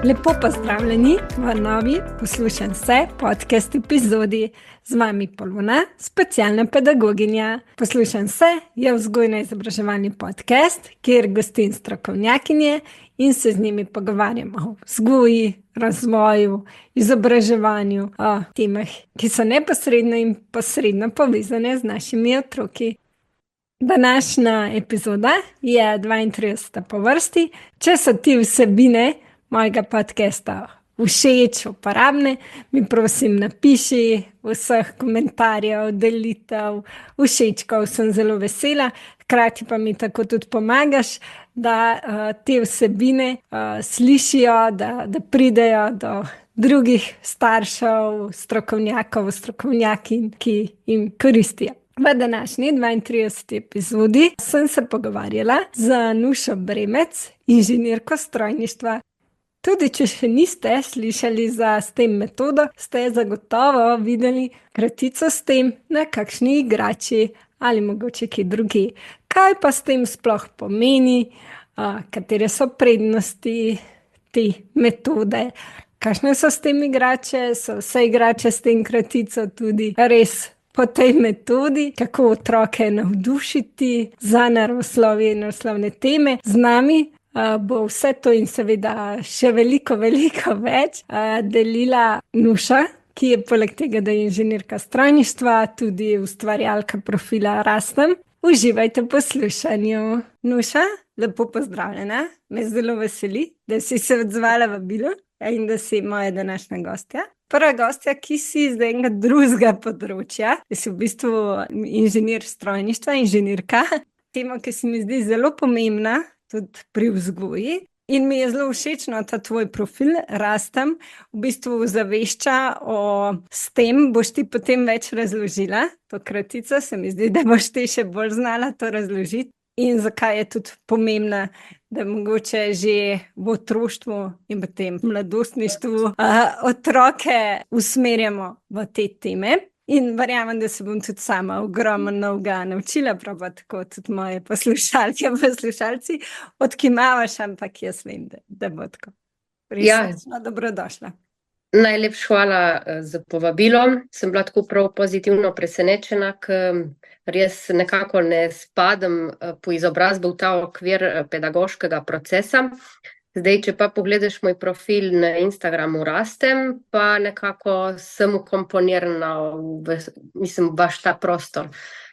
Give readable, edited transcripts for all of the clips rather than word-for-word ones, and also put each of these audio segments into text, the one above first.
Lepo pozdravljeni v novi Poslušam se podcast epizodi. Z vami Polona, specialna pedagoginja. Poslušam se je vzgojno-izobraževalni podcast, kjer gostim strokovnjakinje in se z njimi pogovarjamo o vzgoji, razvoju, izobraževanju, o temah, ki so neposredno in posredno povezane z našimi otroki. Današnja epizoda je 32. po vrsti. Če so ti vsebine mojega podcasta všeč, uporabne, mi prosim napiši vseh komentarjev, delitev, všečkov, sem zelo vesela. Hkrati pa mi tako tudi pomagaš, da te vsebine slišijo, da pridejo do drugih staršev, strokovnjakov, strokovnjakinj, ki jim koristijo. V današnji 32. epizodi sem se pogovarjala z Nušo Bremec, inženirko strojništva. Tudi če še niste slišali za STEM metodo, ste zagotovo videli kratico STEM na kakšni igrači ali mogoče kje drugje. Kaj pa STEM sploh pomeni, katere so prednosti te metode, kakšne so STEM igrače, so vse igrače s tem kratico tudi res po tej metodi, kako otroke navdušiti za naravoslovje in naravoslovne teme. Z nami bo vse to in seveda še veliko več delila Nuša, ki je poleg tega, da je inženirka strojništva, tudi ustvarjalka profila Rastem. Uživajte v poslušanju. Nuša, lepo pozdravljena. Me zelo veseli, da si se odzvala vabilo in da si moja današnja gostja. Prva gostja, ki si z enega drugega področja, da si v bistvu inženir strojništva, inženirka, tema, ki se mi zdi zelo pomembna, tudi pri vzgoji. In mi je zelo všečno ta tvoj profil, Rastem, v bistvu zavešča o STEM, boš ti potem več razložila, to kratico, se mi zdi, da boš ti še bolj znala to razložiti. In zakaj je tudi pomembna, da mogoče že v otroštvu in potem v mladostništvu otroke usmerjamo v te teme. In verjamem, da se bom tudi sama ogromno novega naučila, prav pa tako tudi moje poslušalke in poslušalci, odkimavaš, ampak jaz vem, da bo tako. Prisrčno dobrodošla. Najlepša hvala za povabilo. Sem bila tako prav pozitivno presenečena, ker res nekako ne spadam po izobrazbi v ta okvir pedagoškega procesa. Zdaj, če pa pogledaš moj profil na Instagramu Rastem, pa nekako sem ukomponirana v vaš ta prostor.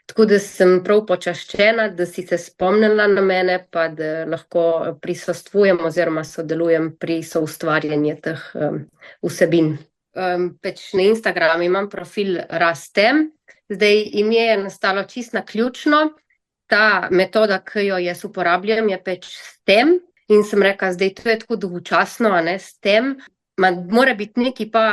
Tako da sem prav počaščena, da si se spomnila na mene, pa da lahko prisostvujem oziroma sodelujem pri soustvarjanju teh vsebin. Na Instagramu imam profil Rastem. Zdaj, ime je nastalo čisto naključno. Ta metoda, ki jo jaz uporabljam, je STEM. In sem rekla, zdaj to je tako dolgočasno, a ne, STEM. Mora biti nekaj pa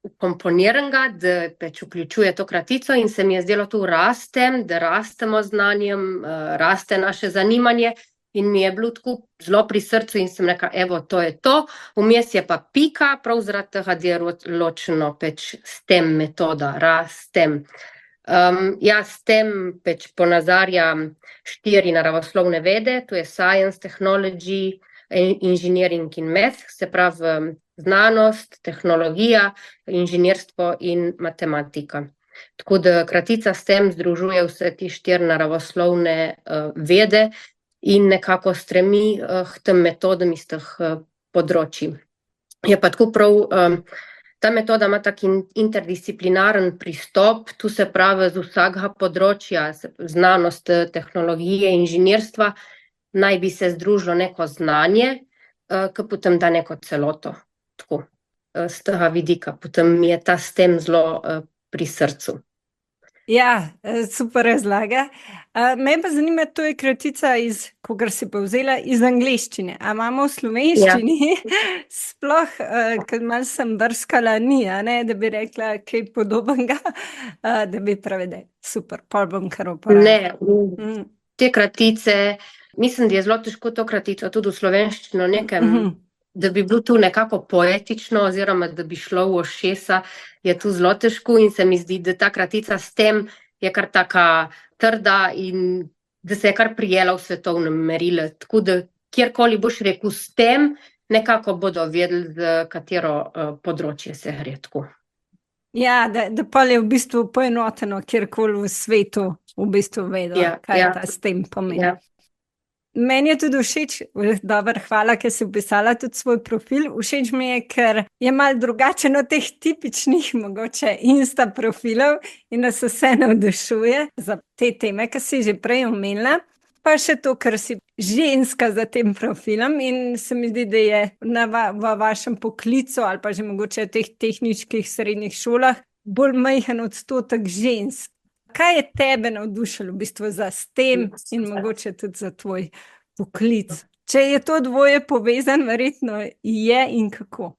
ukomponiranega, da vključuje to kratico in se mi je zdelo tu Rastem, da rastemo znanjem, raste naše zanimanje in mi je bilo tako zelo pri srcu in sem rekla, evo, to je to. Vmes je pa pika, prav zaradi tega, da je ločeno STEM metoda, Rastem. STEM ponazarja 4 naravoslovne vede, to je Science, Technology, Engineering in Math, se pravi znanost, tehnologija, inženirstvo in matematika. Tako da kratica STEM združuje vse te 4 naravoslovne vede in nekako stremi k tem metodam iz teh področij. Je pa tako prav, ta metoda ima tak interdisciplinaren pristop, tu se pravi z vsakega področja, znanost, tehnologije, inženirstva, naj bi se združilo neko znanje, ki potem da neko celoto. Tako, z tega vidika, potem mi je ta STEM zelo pri srcu. Ja, super razlaga. Me pa zanima, to je kratica kogar si povzela, iz angleščine. A imamo v slovenščini? Sploh, ker malo sem brskala, ni, a ne, da bi rekla kaj podobnega, da bi prevedel. Super, pol bom kar uporabila. Ne, te kratice, mislim, da je zelo težko to kratico tudi v slovenščino nekem, da bi bilo tu nekako poetično oziroma da bi šlo v ušesa, je tu zelo težko in se mi zdi, da ta kratica STEM je kar taka trda in da se je kar prijela v svetovnem merilu. Tako da kjerkoli boš rekel STEM, nekako bodo vedeli, za katero področje se gre tako. Ja, da pa je v bistvu poenoteno, kjerkoli v svetu v bistvu vedo, kaj ta s tem pomeni. Ja. Meni je tudi všeč, dobro, hvala, ker si opisala tudi svoj profil. Všeč mi je, ker je malo drugačen od teh tipičnih, mogoče Insta profilov in da se vse navdušuje za te teme, ki si že prej omenila. Pa še to, ker si ženska za tem profilom in se mi zdi, da je v vašem poklicu ali pa že mogoče v teh tehničkih srednjih šolah bolj majhen odstotek žensk. Kaj je tebe navdušilo v bistvu za s tem in mogoče tudi za tvoj poklic? Če je to dvoje povezan, verjetno je in kako?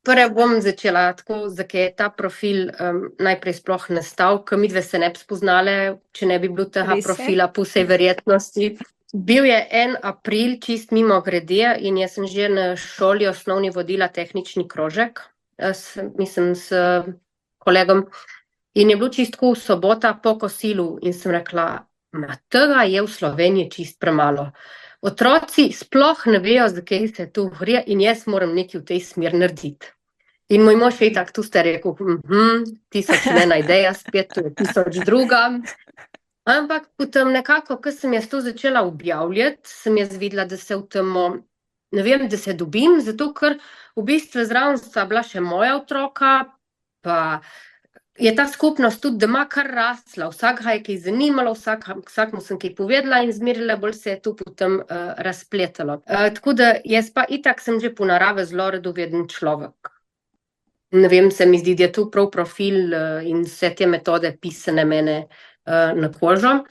Torej bom začela tako, zakaj je ta profil najprej sploh nastal, ker midve se ne bi spoznale, če ne bi bilo tega profila po vsej verjetnosti. Bil je 1. april, čist mimo grede in jaz sem že na šoli osnovni vodila tehnični krožek, mislim s kolegom, in je bilo čistko sobota po kosilu in sem rekla, tega je v Sloveniji čist premalo. Otroci sploh ne vejo, zakaj se tu gre in jaz moram nekaj v tej smer narediti. In moj mož je itak tu ste rekel, 1001 ideja, spet tu je 1002. Ampak potem nekako, ko sem jaz to začela objavljati, sem jaz videla, da se v tem, ne vem, da se dobim, zato ker v bistvu zraven sta bila še moja otroka, pa je ta skupnost tudi doma kar rasla, vsak ga je kaj zanimalo, vsak mu sem kaj povedala in zmerila bolj se je to potem razpletalo. Tako da jaz pa itak sem že po narave zelo radoveden človek. Ne vem, se mi zdi, da je tu prav profil in vse te metode pisane mene na kožo.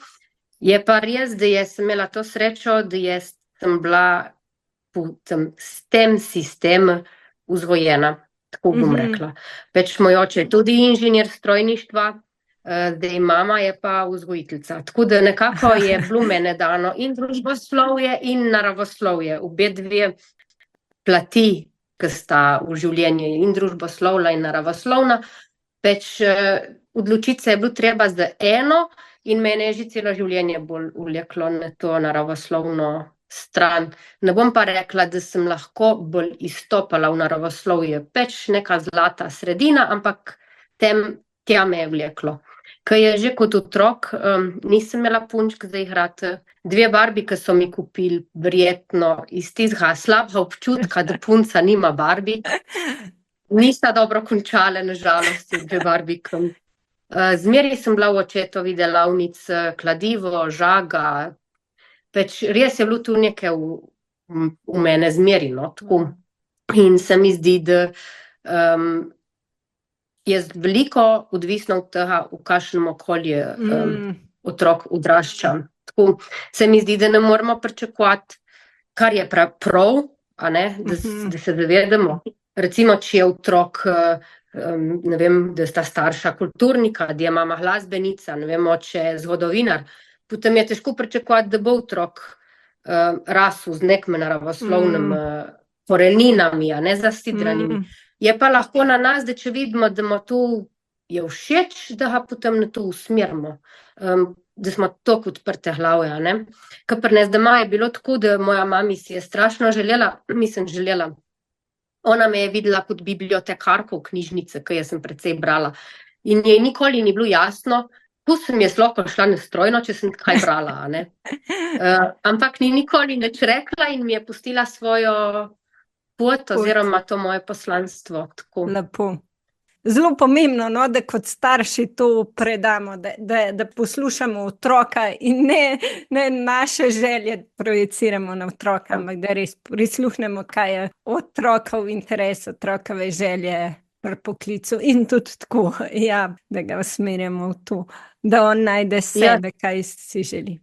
Je pa res, da jaz sem imela to srečo, da jaz sem bila po tem STEM sistemu vzgojena. Tako bom rekla. Več moj oče je tudi inženir strojništva, zdaj mama je pa vzgojiteljica. Tako da nekako je bilo mene dano in družboslovje in naravoslovje. Obe dve plati, ki sta v življenju in družboslovna in naravoslovna. Več odločiti se je bilo treba za eno in mene je že celo življenje bolj vleklo na to naravoslovno stran. Ne bom pa rekla, da sem lahko bolj izstopala v naravoslovje, peč neka zlata sredina, ampak tja me je vleklo. Ko je že kot otrok, nisem imela punčk za igrati. 2 Barbie, ki so mi kupili, verjetno iz tistega slabega občutka, da punca nima Barbie. Nista dobro končale, na žalost, 2 Barbie. Zmeraj sem bila v očetovi delavnici, kladivo, žaga. Res je bilo tu nekaj v mene zmeri, no, tako. In se mi zdi, da je veliko odvisno od tega, v kakšnem okolju otrok odrašča. Tako se mi zdi, da ne moramo pričakovati, kar je prav, a ne, da se zavedamo. Recimo, če je otrok, ne vem, da sta starša kulturnika, da je mama glasbenica, ne vem, oče zgodovinar, potem je težko pričakovati, da bo otrok rasel z nekim naravoslovnim koreninami, a ne zasidranimi. Je pa lahko na nas, da če vidimo, da mu to je všeč, da ga potem na to usmerimo, da smo toliko odprte glave, a ne. Kar pri nas doma je bilo tako, da moja mami si je strašno želela, ona me je videla kot bibliotekarko v knjižnici, ki jaz sem precej brala. In njej nikoli ni bilo jasno, tu sem jaz lahko šla na strojno, če sem kaj brala, a ne. Ampak ni nikoli nič rekla in mi je pustila svojo pot oziroma to moje poslanstvo. Tako. Lepo. Zelo pomembno, no, da kot starši to predamo, da poslušamo otroka in ne naše želje projeciramo na otroka, ampak da res prisluhnemo, kaj je otrokov interes, otrokove želje pri poklicu in tudi tako, ja, da ga usmerjamo v to, da on najde sebe, kaj si želi.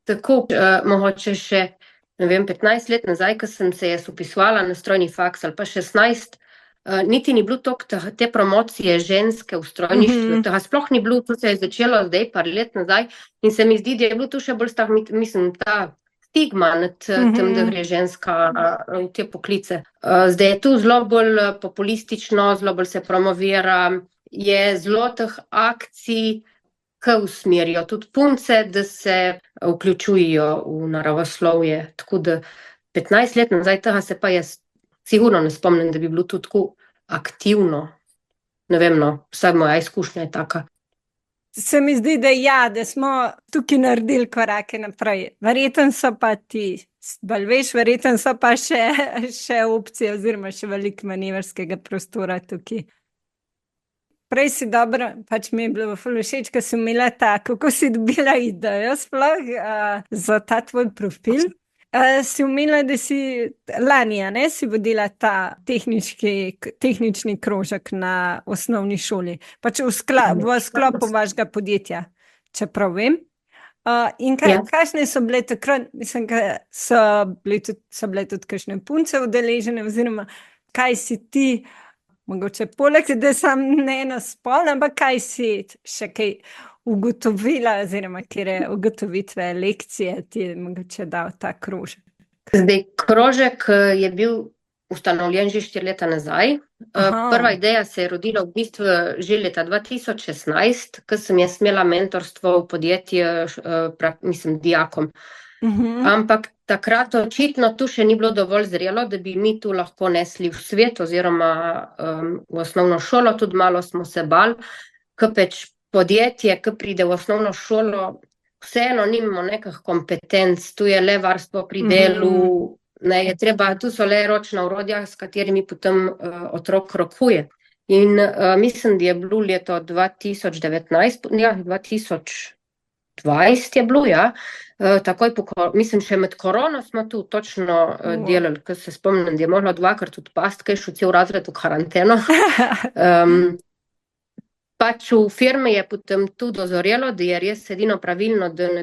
Tako, mogoče še, ne vem, 15 let nazaj, ko sem se jaz upisovala na strojni faks ali pa 16, niti ni bilo toliko te promocije ženske v strojništvu, tega sploh ni bilo, to se je začelo zdaj par let nazaj in se mi zdi, da je bilo to še bolj ta stigma nad tem, da gre ženska v te poklice. Zdaj je tu zelo bolj populistično, zelo bolj se promovira, je zelo teh akcij, ki usmerijo tudi punce, da se vključujejo v naravoslovje, tako da 15 let nazaj, tega se pa jaz sigurno ne spomnim, da bi bilo to tako aktivno. Ne vem, no, vsaj moja izkušnja je taka. Se mi zdi, da smo tukaj naredili korake naprej. Verjetno so pa ti, bolj veš, verjetno so pa še opcije oziroma še veliko manevrskega prostora tukaj. Prej si dobro, pač mi je bilo všeč, ko si imela kako si dobila idejo sploh za ta tvoj profil. Si omenila, da si lani, ne, si vodila ta tehnični krožek na osnovni šoli, pač v sklopu vašega podjetja, čeprav vem. In kakšne so bile takrat, mislim, da so bile tudi kakšne punce udeležene, oziroma kaj si ti, mogoče poleg, da sam ne na spol, ampak kaj si še kaj ugotovila, oziroma kjer ugotovitve, lekcije ti je mogoče dal ta krožek? Zdaj, krožek je bil ustanovljen že 4 leta nazaj. Prva ideja se je rodila v bistvu že leta 2016, ko sem jaz imela mentorstvo v podjetju, mislim, dijakom. Ampak takrat očitno tu še ni bilo dovolj zrelo, da bi mi tu lahko nesli v svet oziroma v osnovno šolo, tudi malo smo se bali, ko pač podjetje, ki pride v osnovno šolo, vseeno nimamo nekih kompetenc, tu je le varstvo pri delu, ne, je treba, tu so le ročna orodja, s katerimi potem otrok rokuje. In mislim, da je bilo leto 2019, ja, 2020 je bilo, ja, takoj mislim, še med korono smo tu točno delali, ko se spomnim, da je mogla 2-krat odpasti, kaj šel cel razred v karanteno. Pač v firmi je potem tu dozorelo, da je res edino pravilno, da na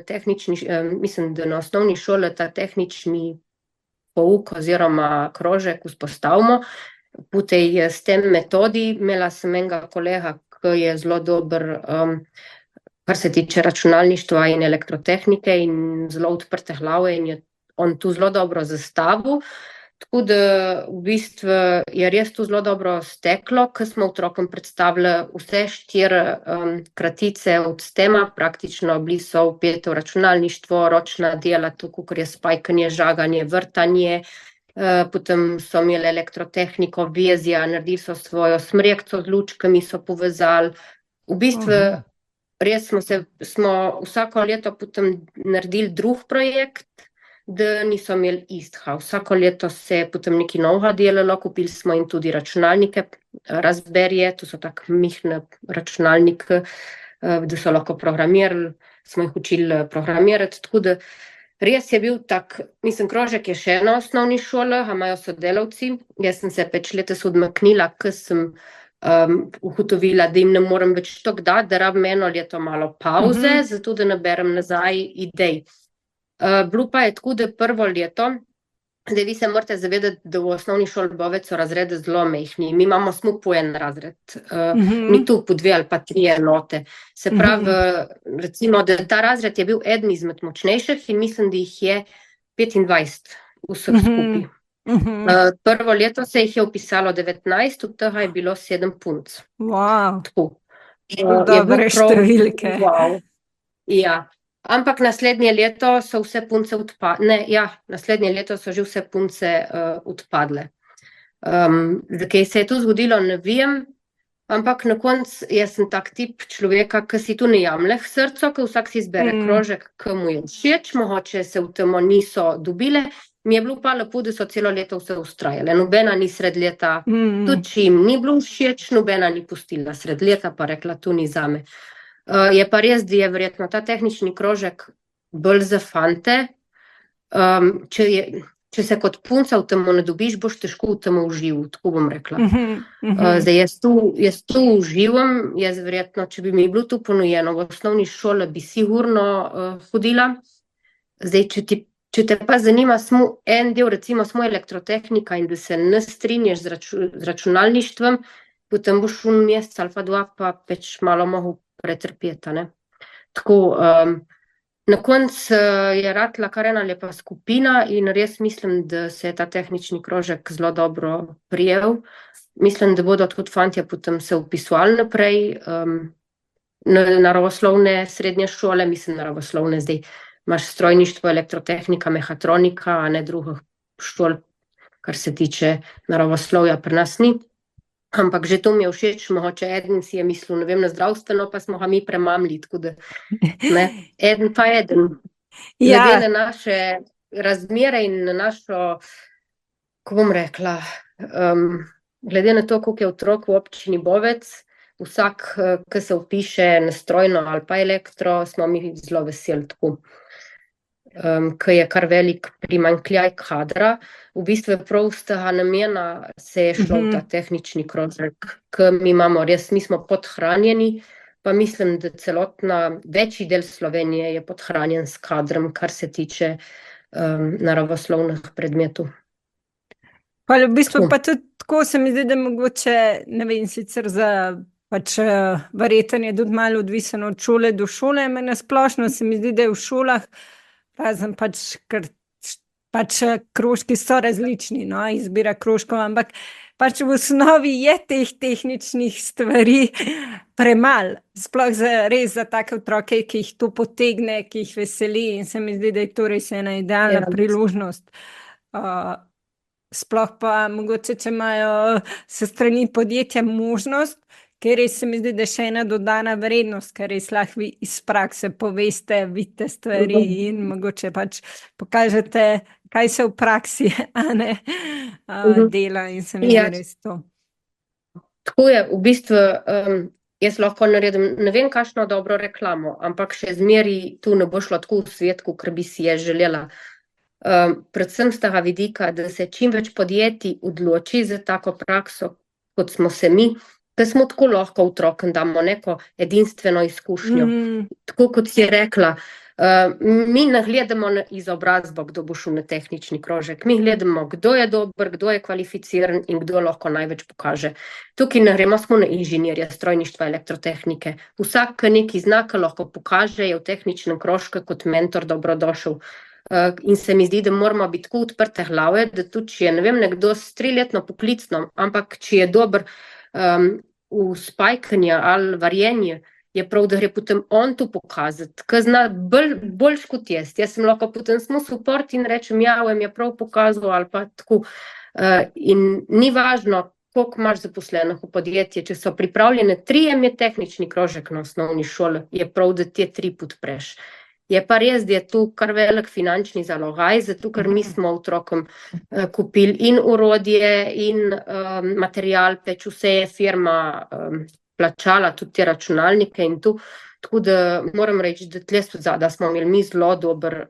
mislim, da na osnovni šoli ta tehnični pouk oziroma krožek vzpostavimo. Po tej s tem metodi imela sem enega kolega, ki je zelo dober, kar se tiče računalništva in elektrotehnike in zelo odprte glave in je on tu zelo dobro zastavil. Tako da v bistvu je res tu zelo dobro steklo, ko smo otrokom predstavili vse 4 kratice od STEM-a, praktično bili so vpete v računalništvo, ročna dela, tukaj, kar je spajkanje, žaganje, vrtanje, potem so imeli elektrotehniko, vezja, naredili so svojo smrekco z lučkami, so povezali. V bistvu res smo vsako leto potem naredili drug projekt, da niso imeli istega. Vsako leto se je potem nekaj novega delalo, kupili smo jim tudi računalnike, Raspberryje, to so tako mihne računalnike, da so lahko programirali, smo jih učili programirati, tako da res je bil tak, mislim, krožek je še na osnovni šoli, imajo sodelavci, jaz sem se 5 letos odmaknila, ko sem ugotovila, da jim ne morem več toliko dati, da rabim 1 leto malo pauze, zato da naberem nazaj idej. Bilo pa je tako, da prvo leto, zdaj vi se morate zavedati, da v osnovni šoli Bovec so razrede zelo majhni, mi imamo samo po en razred, ni tu po 2 ali pa 3 enote. Se pravi, recimo, da ta razred je bil eden izmed močnejših in mislim, da jih je 25 vseh skupaj. Prvo leto se jih je vpisalo 19, od tega je bilo 7 punc. Wow, dobre številke. Wow. Ja. Ampak naslednje leto so vse punce naslednje leto so že vse punce odpadle. Zakaj se je to zgodilo, ne vem, ampak na koncu jaz sem tak tip človeka, ki si tu ne jemlje k srcu, ki vsak si izbere krožek, ki mu je všeč, mogoče se v tem niso dobile, mi je bilo pa lepo, da so celo leto vse vztrajale, nobena ni sred leta, tudi če jim ni bilo všeč, nobena ni pustila sred leta, pa rekla, to ni zame. Je pa res, da je verjetno ta tehnični krožek bolj za fante. Če se kot punca v tem ne dobiš, boš težko v tem užival, tako bom rekla. Zdaj, jaz tu uživam, jaz verjetno, če bi mi bilo tu ponujeno v osnovni šoli, bi sigurno hodila. Zdaj, če te pa zanima samo en del, recimo samo elektrotehnika in da se ne strinjaš z računalništvom, potem boš v mesec ali pa 2 pa peč malo mogel pretrpeti, ne. Tako, na koncu je ratla kar ena lepa skupina in res mislim, da se je ta tehnični krožek zelo dobro prijel. Mislim, da bodo tudi fantje potem se vpisovali naprej na naravoslovne srednje šole, mislim naravoslovne zdaj. Imaš strojništvo, elektrotehnika, mehatronika, a ne drugih šol, kar se tiče naravoslovja, pri nas ni. Ampak že to mi je všeč, mogoče eden si je mislil, ne vem, na zdravstveno, pa smo ga mi premamli, tako da, ne, eden pa eden. Glede na naše razmere in na našo, ko bom rekla, glede na to, koliko je otrok v občini Bovec, vsak, ki se vpiše na strojno ali pa elektro, smo mi zelo veseli tako. Ki je kar velik primanjkljaj kadra. V bistvu je prav z tega namena se je šlo v ta tehnični krožek, ki mi imamo res, mi smo podhranjeni, pa mislim, da večji del Slovenije je podhranjen s kadrom, kar se tiče naravoslovnih predmetov. Pa v bistvu pa tudi tako se mi zdi, da mogoče, ne vem, sicer za verjetno je tudi malo odvisno od šole do šole, na splošno se mi zdi, da je v šolah razen ker krožki so različni, no, izbira krožkov, ampak v osnovi je teh tehničnih stvari premalo, sploh res za take otroke, ki jih to potegne, ki jih veseli, in se mi zdi, da je to res ena idealna priložnost. Sploh pa mogoče, če imajo se strani podjetja možnost, ker res se mi zdi, da je še ena dodana vrednost, ker res lahko iz prakse poveste, vidite stvari in mogoče pokažete, kaj se v praksi dela, in se mi zdi res to. Tako je, v bistvu jaz lahko naredim, ne vem kakšno dobro reklamo, ampak še zmeri tu ne bo šlo tako v svet, kot bi si je želela. Predvsem z tega vidika, da se čim več podjetij odloči za tako prakso, kot smo se mi, da smo tako lahko otrokom damo neko edinstveno izkušnjo. Tako kot si rekla, mi ne gledamo na izobrazbo, kdo bo šel na tehnični krožek. Mi gledamo, kdo je dober, kdo je kvalificiran in kdo lahko največ pokaže. Tukaj ne gremo samo na inženirje, strojništva, elektrotehnike. Vsak, ki nekaj zna, ki lahko pokaže, je v tehničnem krožku kot mentor dobrodošel. In se mi zdi, da moramo biti tako odprte glave, da tudi, če je, ne vem, nekdo s 3-letno poklicno, ampak če je dober v spajkanju ali varjenju, je prav, da gre potem on to pokazati, ki zna boljš kot jaz. Jaz sem lahko potem samo support in rečem, ja, vam je prav pokazal ali pa tako. In ni važno, koliko imaš zaposlenih v podjetje, če so pripravljene 3 imeti tehnični krožek na osnovni šoli, je prav, da te 3 podpreš. Je pa res, da je tu kar velik finančni zalogaj, zato ker mi smo otrokom kupili in orodje in material, vse je firma plačala, tudi te računalnike in tu. Tako da moram reči, da tle da smo imeli mi zelo dober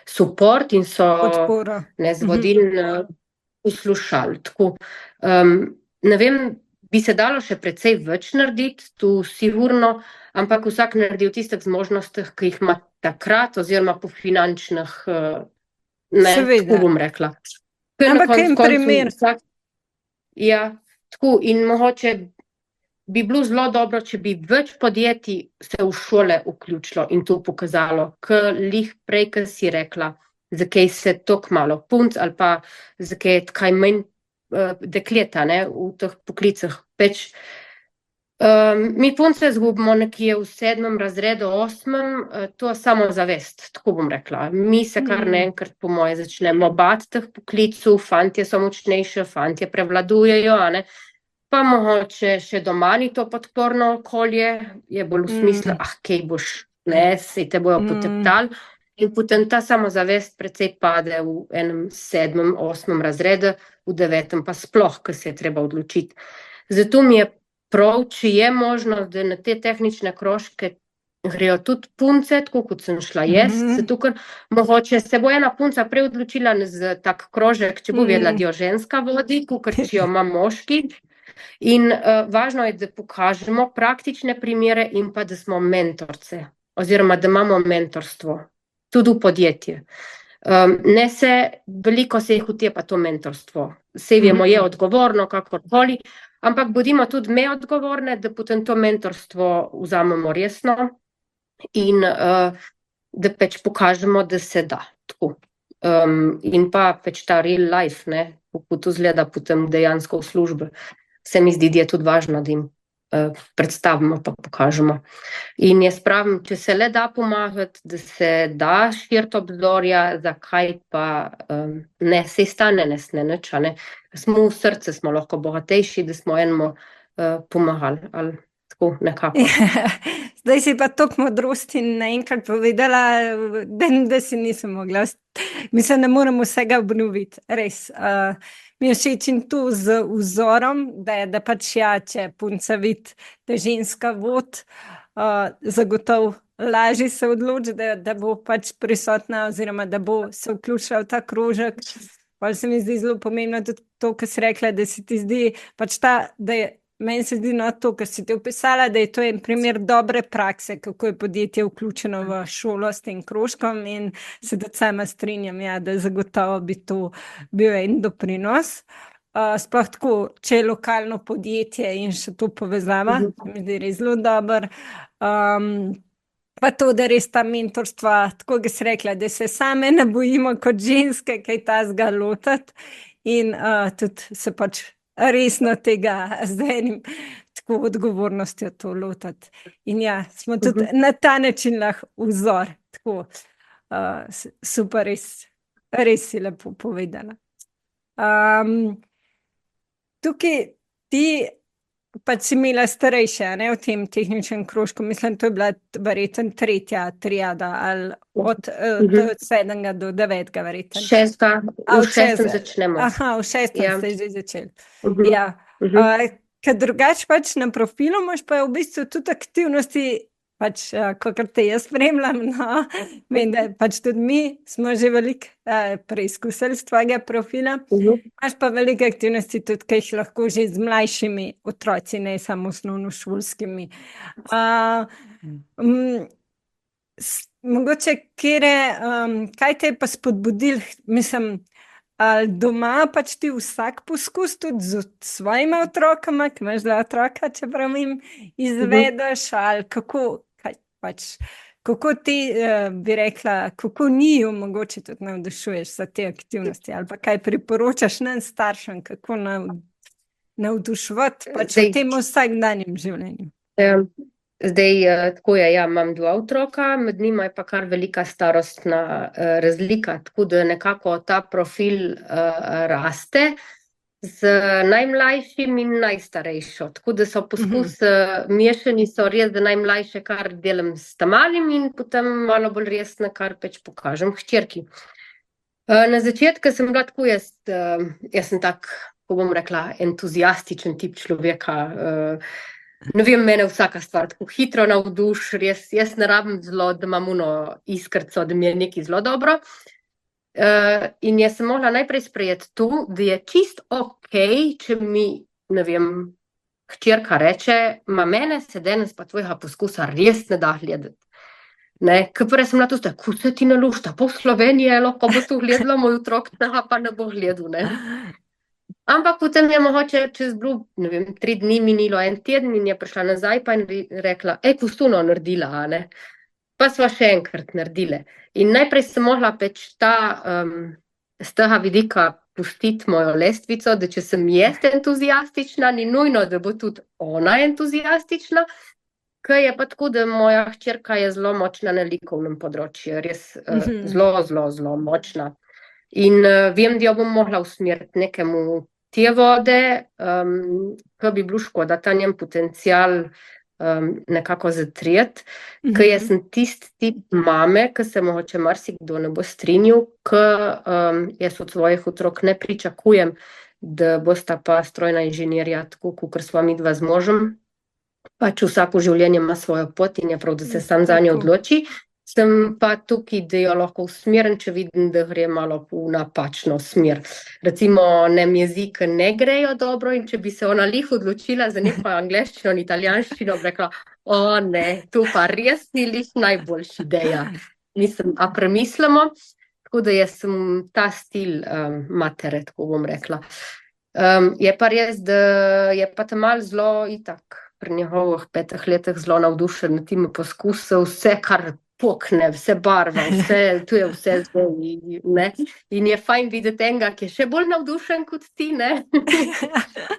support in so nas vodili poslušali. Tako, ne vem, bi se dalo še precej več narediti, tu sigurno, ampak vsak naredi v tistih zmožnostih, ki jih ima takrat, oziroma po finančnih, tako bom rekla. Ampak en primer. Ja, tako, in mogoče bi bilo zelo dobro, če bi več podjetij se v šole vključilo in to pokazalo, lih prej, ki si rekla, zakaj se toliko malo punc ali pa zakaj je kaj manj dekleta, ne, v teh poklicih. Mi punce zgubimo nekje v 7. razredu, 8. To samozavest, tako bom rekla. Mi se kar naenkrat, po moje, začnemo bati teh poklicov, fantje so močnejši, fantje prevladujejo, a ne. Pa mogoče še doma ni to podporno okolje, je bolj v smislu, kaj boš, ne, se te bojo poteptali. In potem ta samozavest precej pade v enem 7., 8. razredu, v 9. pa sploh, ko se je treba odločiti. Zato mi je prav, če je možnost, da na te tehnične krožke grejo tudi punce, tako kot sem šla jaz, zato ker mogoče se bo ena punca prej odločila za tak krožek, če bo vedela, da jo ženska vodi, kakor če jo ima moški. In važno je, da pokažemo praktične primere in pa, da smo mentorce, oziroma da imamo mentorstvo, tudi v podjetje. Veliko se jih utepa to mentorstvo. Saj vemo, je odgovorno, kakorkoli, ampak bodimo tudi me odgovorne, da potem to mentorstvo vzamemo resno in da pokažemo, da se da. Tako. In pa ta real life, ne, kako to izgleda potem dejansko v službi. Se mi zdi, da je tudi važno, da jim predstavimo pa pokažemo. In jaz pravim, če se le da pomagati, da se da širiti obzorja, zakaj pa ne, saj stane nas ne nič, a ne. Smo v srce, smo lahko bogatejši, da smo enemu pomagali, ali tako nekako. Zdaj si pa toliko modrosti naenkrat povedala, da si nisem mogla. Mislim, ne morem vsega obnoviti, res. Mi je všeč in tu z vzorom, da pač če punca vidi, da ženska vod, zagotovo lažje se odloči, da bo pač prisotna oziroma da bo se vključila v ta krožek. Pa se mi zdi zelo pomembno tudi to, kar si rekla, da se ti zdi pač meni se zdi to, kar si ti opisala, da je to en primer dobre prakse, kako je podjetje vključeno v šolo s tem krožkom in se tudi sama strinjam, da zagotovo bi to bil en doprinos. Sploh tako, če je lokalno podjetje in še to povezava, mi zdi res zelo dober. Pa to, da res ta mentorstva, tako ga si rekla, da se same ne bojimo kot ženske, kaj tazga lotati in tudi se pač resno tega z enim tako odgovornostjo to lotati. In smo tudi na ta način lahko vzor. Tako, super, res si lepo povedala. Tukaj ti pač si imela starejše, ne, v tem tehničnem krožku, mislim, to je bila verjetno 3. triada, ali od 7. do 9. verjetno. 6. v 6. začnemo. Aha, v 6. ste že začeli. Ker drugače pač na profilu imaš pa v bistvu tudi aktivnosti, pač, kakor te jaz spremljam, no, vem, da pač tudi mi smo že veliko preizkusili s tvojega profila. Imaš pa veliko aktivnosti tudi, ki jih lahko že z mlajšimi otroci, ne samo osnovnošolskimi. Mogoče, kaj te je pa spodbudil, mislim, ali doma pač ti vsak poskus tudi z svojima otrokama, ki imaš 2 otroka, če pravim, izvedeš, ali kako ti bi rekla, kako njiju mogoče tudi navdušuješ za te aktivnosti, ali pa kaj priporočaš nam staršem, kako navduševati pač v tem vsakdanjem življenju. Zdaj, tako je, imam 2 otroka, med njima je pa kar velika starostna razlika, tako da nekako ta profil raste z najmlajšim in najstarejšo, tako da so poskus mešani, so res za najmlajše, kar delam s ta malim in potem malo bolj resno, kar pač pokažem hčerki. Na začetku sem bila tako, jaz sem tak, ko bom rekla, entuziastičen tip človeka, ne vem, mene vsaka stvar tako hitro navduš, res, jaz ne rabim zelo, da imam iskrco, da mi je nekaj zelo dobro. In jaz sem mogla najprej sprejeti to, da je čist okej, če mi, ne vem, hčerka reče, mene se danes pa tvojega poskusa res ne da gledati. Ne, ker prej sem bila to, ko se ti ne lušta, po Sloveniji lahko bo to gledala, moj otrok pa ne bo gledal, ne. Ampak potem je mogoče čez 3 dni minilo, 1 teden in je prišla nazaj pa in rekla, ko si to naredila, a ne. Pa sva še enkrat naredile. In najprej sem mogla pač z tega vidika pustiti mojo lestvico, da če sem jaz entuziastična, ni nujno, da bo tudi ona entuziastična, ker je pa tako, da moja hčerka je zelo močna na likovnem področju, res zelo, zelo, zelo močna. In vem, da jo bom mogla usmeriti nekemu te vode, ko bi bilo škoda ta njen potencial nekako zatreti, ker jaz sem tisti tip mame, ki se mogoče marsikdo ne bo strinjal, ker jaz od svojih otrok ne pričakujem, da bosta pa strojna inženirja, tako kakor sva midva z možem. Pač vsako življenje ima svojo pot in je prav, da se sam zanjo odloči. Sem pa tukaj, da jo lahko usmerim, če vidim, da gre malo v napačno smer. Recimo, nem jezike ne grejo dobro in če bi se ona lih odločila za neko angleščino in italijanščino, bi rekla, ne, to pa res ni lih najboljša ideja. Mislim, a premislimo, tako da jaz sem ta stil matere, tako bom rekla. Je pa res, da je pa ta mal zelo itak pri njegovih 5 letih zelo navdušen na tem poskusu, vse, kar pokne, vse barva, tu je vse zdaj, ne. In je fajn videti enega, ki je še bolj navdušen kot ti, ne.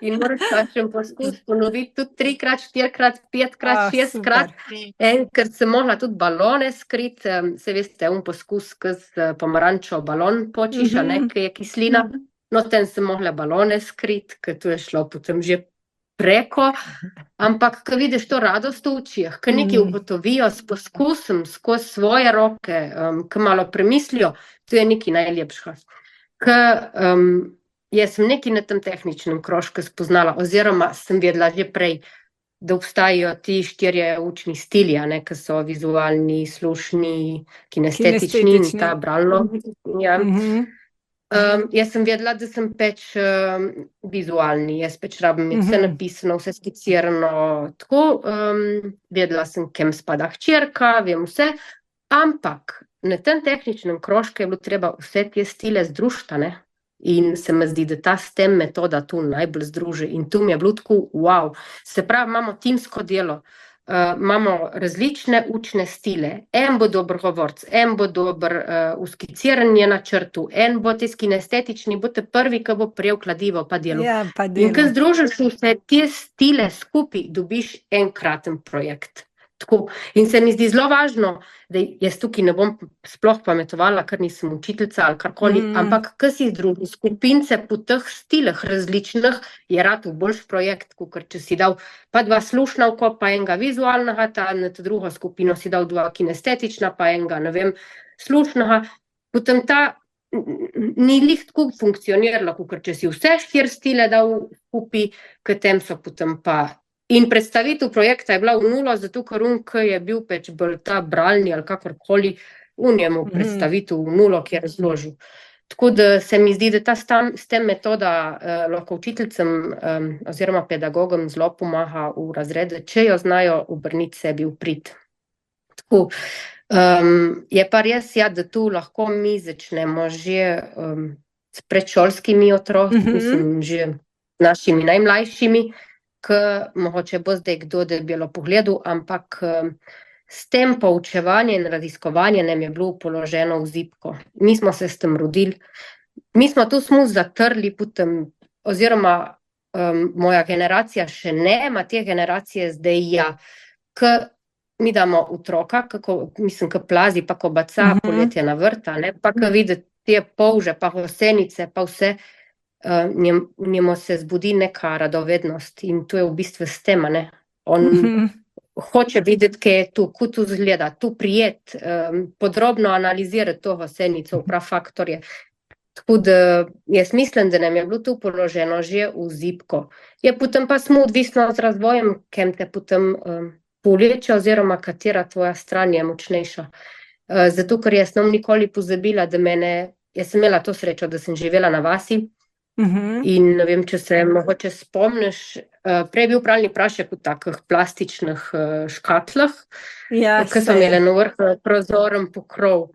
In moraš kakšen poskus ponoviti tudi 3-krat, 4-krat, 5-krat, 6-krat. Enkrat sem mogla tudi balone skriti, se veste, poskus, ki z pomarančo balon počiš, ne, ki je kislina. No, tem sem mogla balone skriti, ker tu je šlo potem že preko, ampak ko vidiš to radost v očih, ko nekaj ugotovijo s poskusom, skozi svoje roke, ko malo premislijo, to je nekaj najlepšega. Ko jaz sem nekaj na tem tehničnem krožku spoznala, oziroma sem vedela že prej, da obstajajo ti 4 učni stili, ne, ki so vizualni, slušni, kinestetični in ta bralno. Ja. Jaz sem vedela, da sem pač vizualni, jaz pač rabim imeti vse napisano, vse skicirano, tako, vedela sem, kem spada hčerka, vem vse, ampak na tem tehničnem krožku je bilo treba vse te stile združiti, ne, in se mi zdi, da ta STEM metoda tu najbolj združi in tu mi je bilo tako, wow, se pravi, imamo timsko delo, imamo različne učne stile, en bo dober govorc, en bo dober v skiciranju na črtu, en bo tisti kinestetični, bo te prvi, ki bo prijel kladivo pa delo. Ja, pa In ko delo. združiš vse te stile skupaj, dobiš enkraten projekt. Tako. In se mi zdi zelo važno, da jaz tukaj ne bom sploh pametovala, ker nisem učiteljica ali karkoli, ampak ko si združil skupince po teh stilih različnih, je ratov boljši projekt, kot če si dal pa 2 slušna oko, pa enega vizualnega, na to drugo skupino si dal 2 kinestetična, pa enega, ne vem, slušnega. Potem ta ni lih tako funkcioniralo, kot če si vse 4 stile dal skupaj, ker tem so potem pa. In predstavitev projekta je bila v nulo, zato ker ki je bil pač bolj ta bralni ali kakorkoli, njemu predstavitev v nulo, ki je razložil. Tako da se mi zdi, da ta STEM metoda lahko učiteljcem oziroma pedagogom zelo pomaga v razredu, če jo znajo obrniti sebi v prid. Tako. Je pa res, ja, da tu lahko mi začnemo že s predšolskimi otroki, mislim, že našimi najmlajšimi, ki mogoče bo zdaj kdo debelo pogledal, ampak s tem poučevanjem in raziskovanjem nam je bilo položeno v zibko. Mi smo se s tem rodili, mi smo tu smo zatrli potem, oziroma moja generacija še ne, ima te generacije zdaj ja, ki mi damo otroka, mislim, ki plazi, pa ko baca poletje na vrta, ne, pa ko vidi te polže, pa gosenice, pa vse, njemu se zbudi neka radovednost in to je v bistvu s tem, ne. On hoče videti, kaj je tu, kako tu izgleda, tu prijet, podrobno analizirati to gosenico, prav faktorje. Tako da jaz mislim, da nam je bilo tu položeno že v zibko. Je potem pa smo odvisno z razvojem, kem te potem povleče oziroma katera tvoja stran je močnejša. Zato, ker jaz sem nikoli pozabila, da jaz sem imela to srečo, da sem živela na vasi. In ne vem, če se mogoče spomniš, prej je bil pralni prašek v takih plastičnih škatlah, ki so imele na vrhu prozoren pokrov.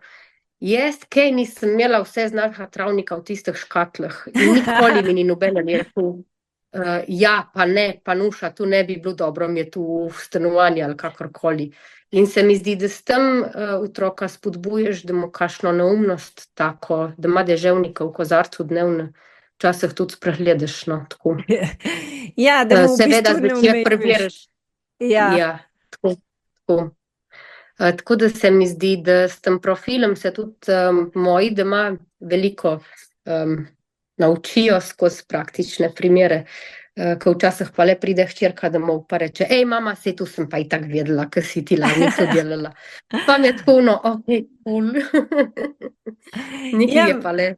Jaz kaj nisem imela vse znaka travnika v tistih škatlah in nikoli mi ni nobena rekel, ja, pa ne, pa Nuša, tu ne bi bilo dobro, mi je tu v stanovanju ali kakorkoli. In se mi zdi, da s tem otroka spodbuješ, da mu kakšno neumnost tako, da ima deževnika v kozarcu dnevno, včasih tudi spregledaš, no, tako. Ja, da mu v seveda bistvu ne zvečer omejuješ. preberiš. Ja, tako. Tako da se mi zdi, da s tem profilom se tudi moji doma veliko naučijo skozi praktične primere, ko včasih pa le pride hčerka domov pa reče, mama, saj tu sem pa itak vedela, ker si ti lani to delala. Pa mi je tako, no, cool. Nekaj je pa le.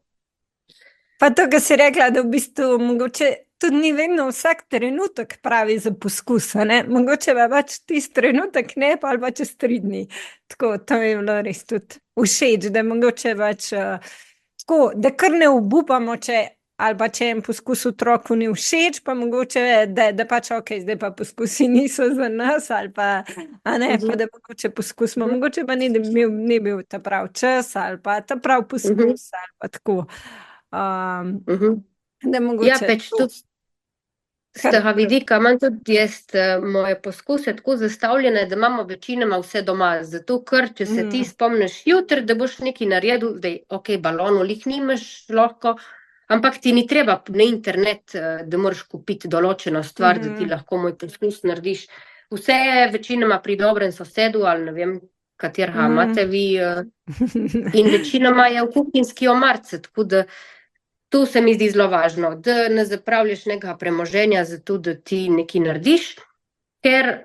Pa to, kar si rekla, da v bistvu mogoče tudi ni vedno vsak trenutek pravi za poskus, ne? Mogoče pa pač tisti trenutek ne, pa ali pa čez 3 dni. Tako, to mi je bilo res tudi všeč, da mogoče pač tako, da kar ne obupamo, ali pa če en poskus otroku ni všeč, pa mogoče, da pač ok, zdaj pa poskusi niso za nas, ali pa, a ne, pa da mogoče poskusimo, mogoče pa ni bil ta prav čas, ali pa ta prav poskus, ali pa tako. Da mogoče ja, pač tudi Z tega vidika imam tudi jaz moje poskuse tako zastavljene, da imamo večinoma vse doma. Zato, ker če se ti spomniš jutri, da boš nekaj naredil, da je balonov lih nimaš lahko, ampak ti ni treba na internet, da moraš kupiti določeno stvar, da ti lahko moj poskus narediš. Vse je večinoma pri dobrem sosedu, ali ne vem, katerega imate vi, in večinoma je v kuhinjski omarici, tako da tu se mi zdi zelo važno, da ne zapravljaš nekega premoženja zato, da ti nekaj narediš, ker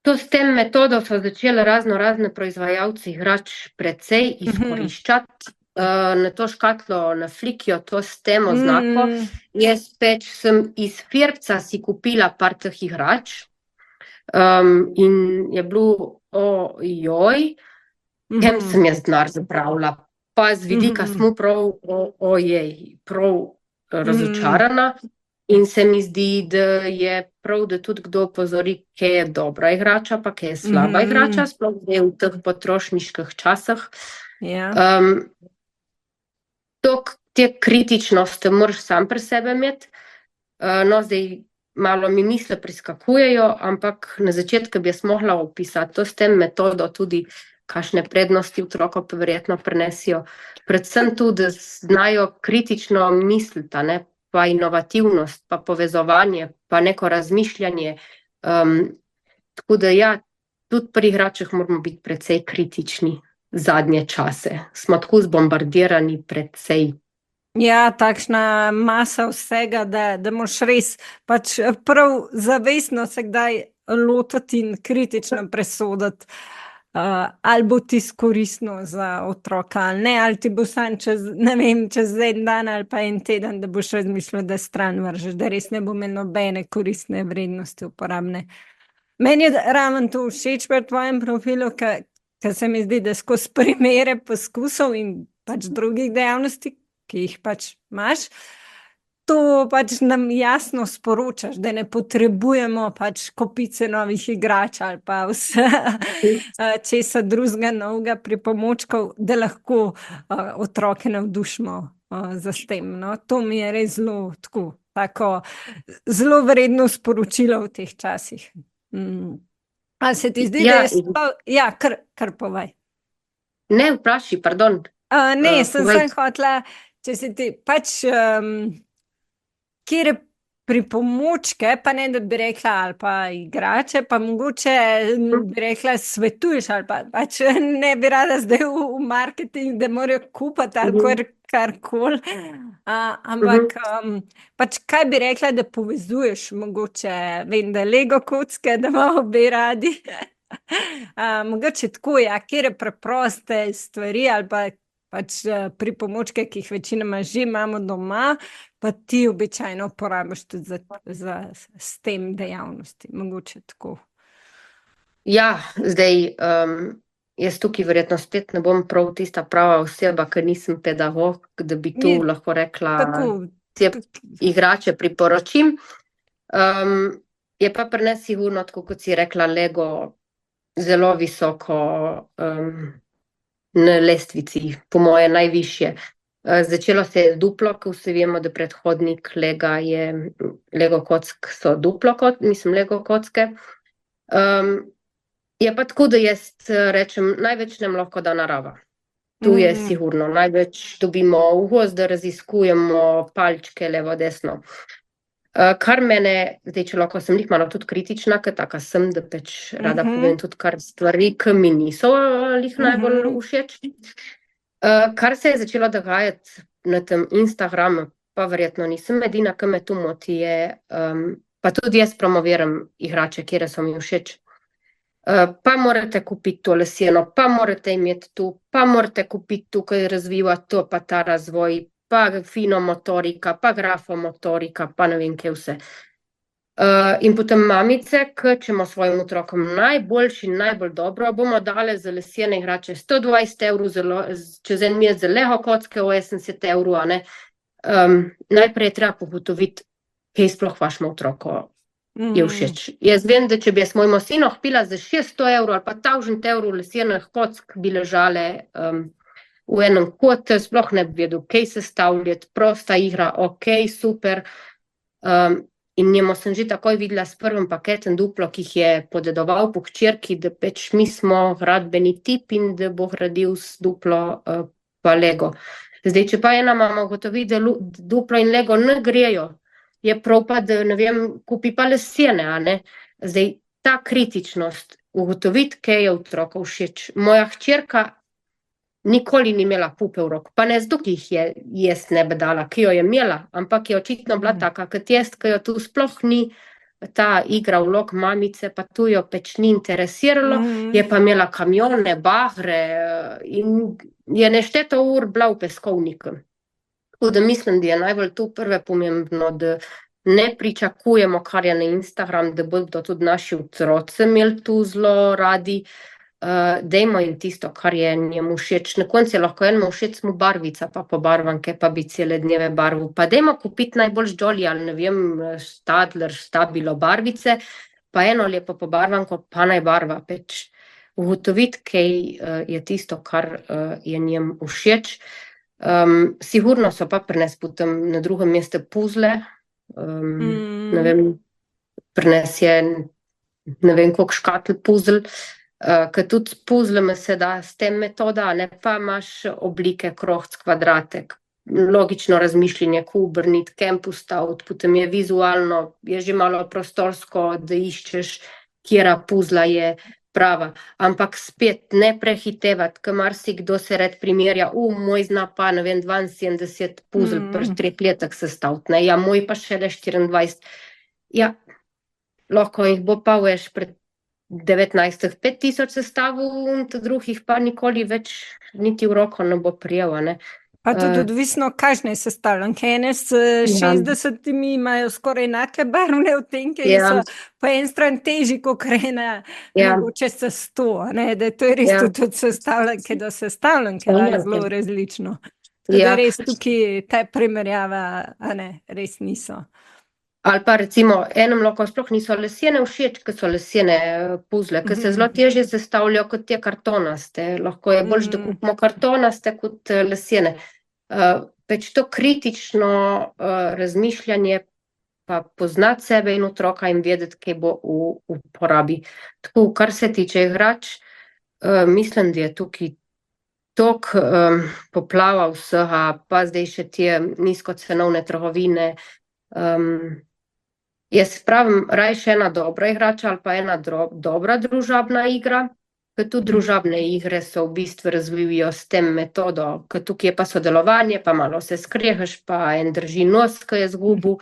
to s tem metodo so začeli razne proizvajalci igrač precej izkoriščati. Na to škatlo na Flickju, to s tem oznako. Jaz sem iz Firca si kupila par teh igrač in je bilo ojoj, kem sem jaz denar zapravila. Pa z vidika smo prav razočarana in se mi zdi, da je prav, da tudi kdo opozori, kaj je dobra igrača, pa kaj je slaba igrača, sploh zdaj v teh potrošniških časih. Te kritičnosti moraš sam pri sebe imeti, no zdaj malo mi misle priskakujejo, ampak na začetku bi jaz mogla opisati to s tem metodo tudi, kakšne prednosti otrokom pa verjetno prinesijo. Predvsem tudi, da znajo kritično misliti, ne? Pa inovativnost, pa povezovanje, pa neko razmišljanje. Tako da ja, tudi pri igračah moramo biti precej kritični zadnje čase. Smo tako zbombardirani precej. Ja, takšna masa vsega, da moraš res pač prav zavestno se kdaj lotiti in kritično presoditi, ali bo ti koristno za otroka ali ne, ali ti bo sam čez en dan ali pa en teden, da boš razmišljal, da stran vržeš, da res ne bo imel nobene koristne vrednosti uporabne. Meni je ravno to všeč pri tvojem profilu, ker se mi zdi, da skozi primere poskusov in pač drugih dejavnosti, ki jih pač imaš, to pač nam jasno sporočaš, da ne potrebujemo pač kopice novih igrač ali pa vse česa drugega novega pripomočkov, da lahko otroke navdušimo za tem. No? To mi je res tako zelo vredno sporočilo v teh časih. Ali se ti zdi, da je ja, kar povaj. Ne, vpraši, pardon. Ne, sem hotela, če si ti pač kjer pripomočke, pa ne da bi rekla, ali pa igrače, pa mogoče bi rekla svetuješ, ali pa pač ne bi rada zdaj v marketing, da morajo kupiti ali karkoli, ampak pač kaj bi rekla, da povezuješ, mogoče vem, da Lego kocke, da imamo obe radi, mogoče tako, ja, kjer preproste stvari ali pa pač pripomočke, ki jih večinoma že imamo doma, pa ti običajno uporabiš tudi s tem dejavnosti, mogoče tako. Ja, zdaj, jaz tukaj verjetno spet ne bom prav tista prava oseba, ker nisem pedagog, da bi tu lahko rekla, te igrače priporočim. Je pa pri nas sigurno, tako kot si rekla, Lego zelo visoko na lestvici, po moje najvišje. Začelo se je z duplo, ko vsi vemo, da predhodnik Lego kock so duplo, Lego kocke. Je pa tako, da jaz rečem, največ nam lahko da narava. Tu je sigurno, največ dobimo v gozd, da raziskujemo palčke levo, desno. Kar mene, zdaj če lahko sem malo tudi kritična, ker taka sem, da pač rada povem tudi kar stvari, ki mi niso najbolj všeč. Kar se je začelo dogajati na tem Instagramu, pa verjetno nisem edina, ki me tu moti, pa tudi jaz promoviram igrače, kjer so mi všeč. Pa morate kupiti to leseno, pa morate imeti tu, pa morate kupiti tukaj razvivati to, pa ta razvoj, pa fino motorika, pa grafomotorika, pa ne vem, kaj vse. In potem mamice, če imamo svojim otrokom najboljši in najbolj dobro, bomo dale za lesene igrače 120 €, čez en mesec za Lego kocke 80 €, najprej je treba ugotoviti, kaj sploh vašemu otroku je všeč. Jaz vem, da če bi jaz mojemu sinu kupila za 600 € ali pa 1000 € lesenih kock, bi ležale v enem kotu, sploh ne bi vedel, kaj sestavljati, prosta igra, ok, super. In njemu sem že takoj videla s prvim paketom Duplo, ki jih je podedoval po hčerki, da pač mi smo gradbeni tip in da bo gradil s Duplo pa Lego. Zdaj, če pa ena mama ugotovi, da Duplo in Lego ne grejo, je prav pa, da ne vem, kupi pa lesene, a ne? Zdaj, ta kritičnost, ugotoviti, kaj je otroka všeč. Moja hčerka nikoli ni imela pupe v rok, pa ne zato, ki jih je jaz ne bi dala, ki jo je imela, ampak je očitno bila taka, kot jaz, ki jo tu sploh ni ta igra vlog mamice, pa tu jo pač ni interesiralo, je pa imela kamione, bahre in je nešteto ur bila v peskovniku. Tako da mislim, da je najbolj tu prve pomembno, da ne pričakujemo, kar je na Instagram, da bodo tudi naši otroci imeli tu zelo radi, dajmo jim tisto, kar je njemu všeč. Na koncu je lahko enemu všeč mu barvica, pa pobarvanke, pa bi cele dneve barvu. Pa dajmo kupiti najbolj ždolji, ali ne vem, Stadler, Stabilo barvice, pa eno lepo pobarvanko, pa naj barva. Peč ugotoviti, kaj je tisto, kar je njemu všeč. Sigurno so pa pri nas potem na drugem mestu puzle. Ne vem, pri nas je ne vem, koliko škatl puzel, ker tudi s puzlami se da s tem metoda, ne pa imaš oblike, krohc, kvadratek, logično razmišljanje, ko obrniti, kam postaviti, potem je vizualno, je že malo prostorsko, da iščeš, kjera puzla je prava, ampak spet ne prehitevati, ker marsikdo se red primerja, moj zna pa, ne vem, 72 puzel pri 3 letih sestaviti, ne, ja, moj pa šele 24. Ja, lahko jih bo pa veš pred 19 5000 sestavil in drugih pa nikoli več niti v roko ne bo prijel, ne. Pa tudi odvisno, kakšne sestavljanke. Ene s 60-imi imajo skoraj enake barvne odtenke in so po en stran težji, kot ena mogoče s 100, ne, da to je res tudi od sestavljanke do sestavljanke, zelo različno. Tako da res tukaj ta primerjava, a ne, res niso. Ali pa recimo enem lahko sploh niso lesene všeč, ker so lesene puzle, ker se zelo težje sestavljajo kot te kartonaste. Lahko je boljše, da kupimo kartonaste kot lesene. Pač to kritično razmišljanje, pa poznati sebe in otroka in vedeti, kaj bo v uporabi. Tako, kar se tiče igrač, mislim, da je tukaj toliko poplava vsega, pa zdaj še te nizkocenovne trgovine. Jaz pravim, rajše ena dobra igrača ali pa ena dobra družabna igra, ker tudi družabne igre so v bistvu razvijajo s tem metodo, ker tukaj je pa sodelovanje, pa malo se skrehaš, pa en drži nos, ki je zgubil.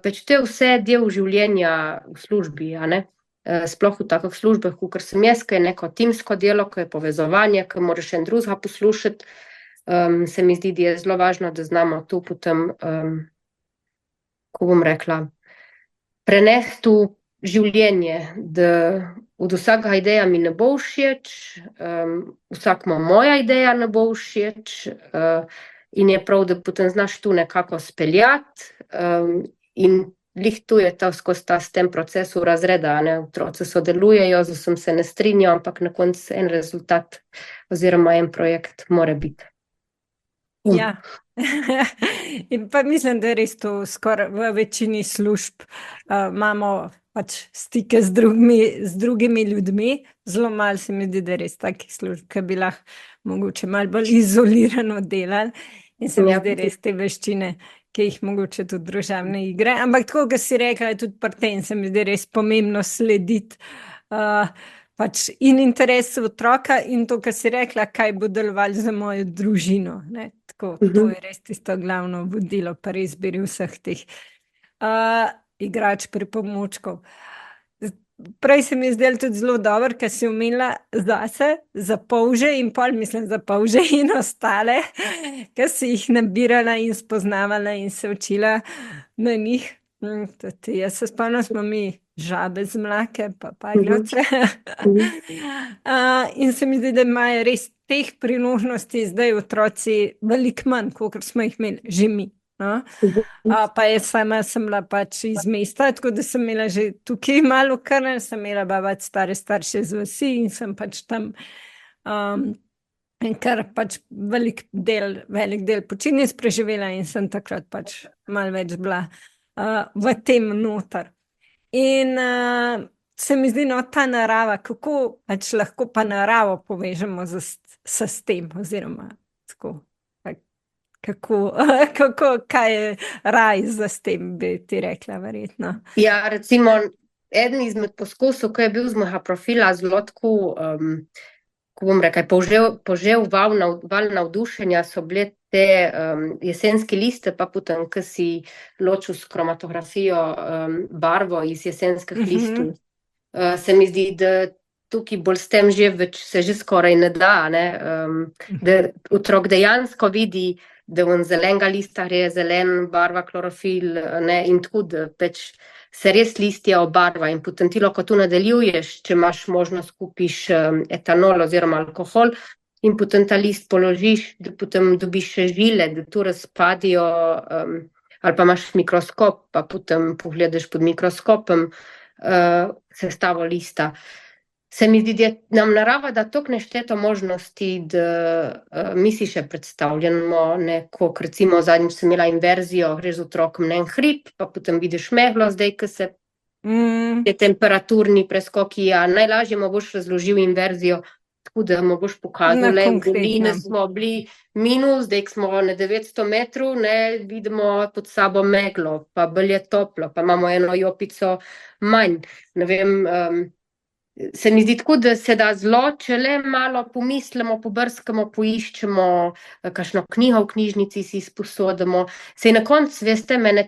Pač to je vse del življenja v službi, a ne? Sploh v takih službah, kakor sem jaz, ki je neko timsko delo, ki je povezovanje, ki moraš en drugega poslušati. Se mi zdi, da je zelo važno, da znamo tu potem, ko bom rekla, prenesti v življenje, da od vsakega ideja mi ne bo všeč, vsakmu moja ideja ne bo všeč, in je prav, da potem znaš tu nekako speljati, in glih tu je skozi s tem procesu razreda, ne, otroci sodelujejo, z vsem se ne strinjajo, ampak na koncu en rezultat oziroma en projekt mora biti. Ja, in pa mislim, da je res to skoraj v večini služb imamo pač stike z drugimi ljudmi, zelo malo se mi zdi, da je res takih služb, ki bi lahko mogoče malo bolj izolirano delali in se mi zdi res te veščine, ki jih mogoče tudi družabne igre, ampak tako, kot si rekla, je tudi pri tem se mi zdi res pomembno slediti pač in interesu otroka in to, kar si rekla, kaj bo delovalo za mojo družino, ne, tako, to je res tisto glavno vodilo pri izbiri vseh teh igrač pripomočkov. Prej se mi je zdelo tudi zelo dobro, ker si omenila zase, za polže in pol, mislim, za polže in ostale, ker si jih nabirala in spoznavala in se učila na njih. Tudi jaz se spomnim, smo mi žabe z mlake, pa pagljevce. In se mi zdi, da imajo res teh priložnosti zdaj otroci veliko manj, kot smo jih imeli že mi. Pa jaz sama sem bila pač iz mesta, tako da sem imela že tukaj malo okrnjen, sem imela babat stare starše z vasi in sem pač tam kar pač velik del počitnic preživela in sem takrat pač malo več bila v tem noter. In se mi zdi, no, ta narava, kako pač lahko pa naravo povežemo s tem, oziroma tako, kako, kaj je raj za s tem, bi ti rekla, verjetno. Ja, recimo, eden izmed poskusov, ki je bil z mojega profila zelo tako, ko bom rekla, požel val navdušenja, so bile te jesenske liste, pa potem, ko si ločil s kromatografijo barvo iz jesenskih listov. Se mi zdi, da tukaj bolj s tem se že skoraj ne da, ne? Da otrok dejansko vidi, da on zelenega lista gre zelen, barva klorofil, ne? In tako, da pač se res listje obarva in potem ti lahko tu nadaljuješ, če imaš možnost kupiš etanol oziroma alkohol in potem ta list položiš, da potem dobiš še žile, da tu razpadijo, ali pa imaš mikroskop, pa potem pogledaš pod mikroskopom sestavo lista. Se mi zdi, da nam narava da toliko nešteto možnosti, da mi si še predstavljamo neko, recimo zadnjič sem imela inverzijo, greš z otrokom na en hrib, pa potem vidiš meglo, zdaj, ko se te temperaturni preskoki, najlažje mu boš razložil inverzijo, tako da mu boš pokazal, le v dolini smo bili minus, zdaj smo na 900 metrov, ne, vidimo pod sabo meglo, pa bolj je toplo, pa imamo eno jopico manj, ne vem, se mi zdi tako, da se da zelo, če le malo pomislimo, pobrskamo, poiščemo, kakšno knjigo v knjižnici si sposodimo. Sej na koncu, veste, mene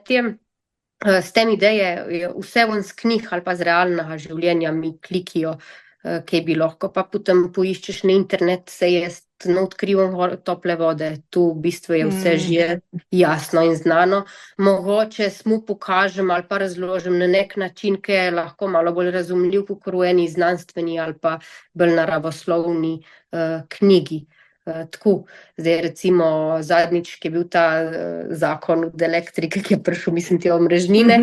s tem ideje vse ven z knjig ali pa z realnega življenja mi klikijo, kaj bi lahko, pa potem poiščeš na internet, se jaz ne odkrivam tople vode, tu v bistvu je vse že jasno in znano. Mogoče mu pokažem ali pa razložim na nek način, ki je lahko malo bolj razumljiv, kakor v eni znanstveni ali pa bolj naravoslovni knjigi. Tako, zdaj recimo zadnjič, ki je bil ta zakon od elektrike, ki je prišel, mislim, te omrežnine,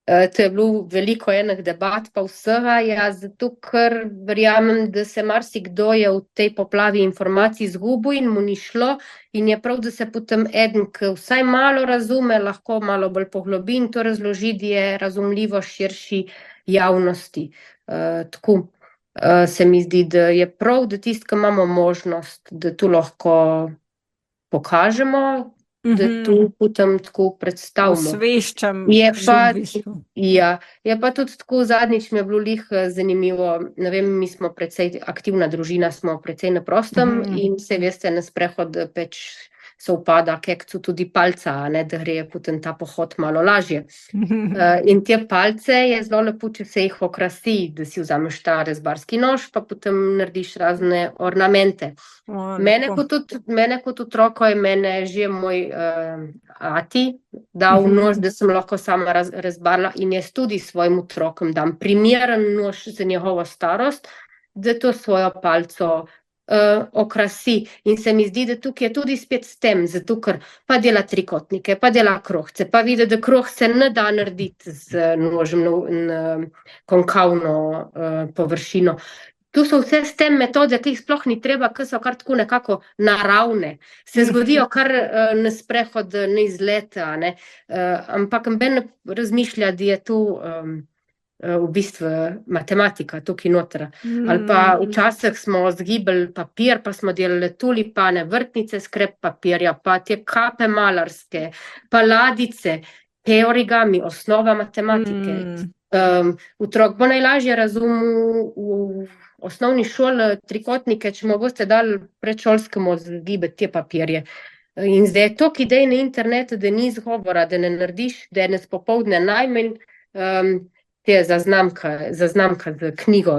to je bilo veliko enih debat pa vsega, zato ker verjamem, da se marsikdo je v tej poplavi informacij izgubil in mu ni šlo in je prav, da se potem eden, ki vsaj malo razume, lahko malo bolj poglobi in to razloži, da je razumljivo širši javnosti. Tako, se mi zdi, da je prav, da tisti, ki imamo možnost, da tu lahko pokažemo, da tu potem tako predstavimo. Osveščam. Je pa tudi tako, zadnjič mi je bilo lih zanimivo, ne vem, mi smo precej aktivna družina, smo precej na prostem in se veste, na sprehod peč se upada kekcu tudi palca, ne, da gre potem ta pohod malo lažje. In te palce je zelo lepo, če se jih okrasi, da si vzameš ta rezbarski nož, pa potem narediš razne ornamente. Mene kot otroko je mene že moj ati dal nož, da sem lahko sama rezbarila in jaz tudi svojim otrokom dam primeren nož za njegovo starost, da to svojo palco okrasi. In se mi zdi, da tukaj je tudi spet s tem, zato ker pa dela trikotnike, pa dela krohce, pa vidi, da krohce ne da narediti z nožem na konkavno površino. Tu so vse s tem metode, ki jih sploh ni treba, ki so kar tako nekako naravne. Se zgodijo kar na sprehod, na izlet, ne? Ampak ben razmišlja, da je tu v bistvu matematika tukaj noter. Ali pa včasih smo zgibali papir, pa smo delali tulipane, vrtnice s krep papirja, pa te kape malarske, pa ladice, te origami, osnova matematike. Otrok bo najlažje razumel v osnovni šoli trikotnike, če mu boste dali predšolskemu zgibati te papirje. In zdaj je toliko idej na internetu, da ni izgovora, da ne narediš, da je popoldne najmanj te zaznamka za knjigo,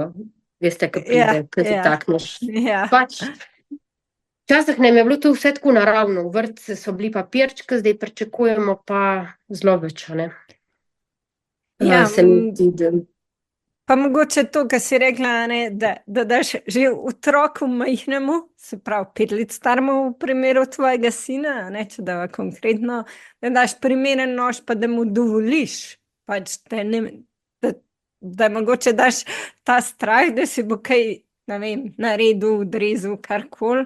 veste, ki pride, ki se takneš. Pač, včasih nam je bilo to vse tako naravno, v vrtcu so bili papirčki, zdaj pričakujemo pa zelo več, ne? Se mi zdi, da... Pa mogoče to, kar si rekla, ne, da daš že otroku majhnemu, se pravi 5 let staremu v primeru tvojega sina, ne, če dava konkretno, da daš primeren nož, pa da mu dovoliš, pač da mogoče daš ta strah, da si bo kaj, ne vem, naredil, odrezal, karkoli,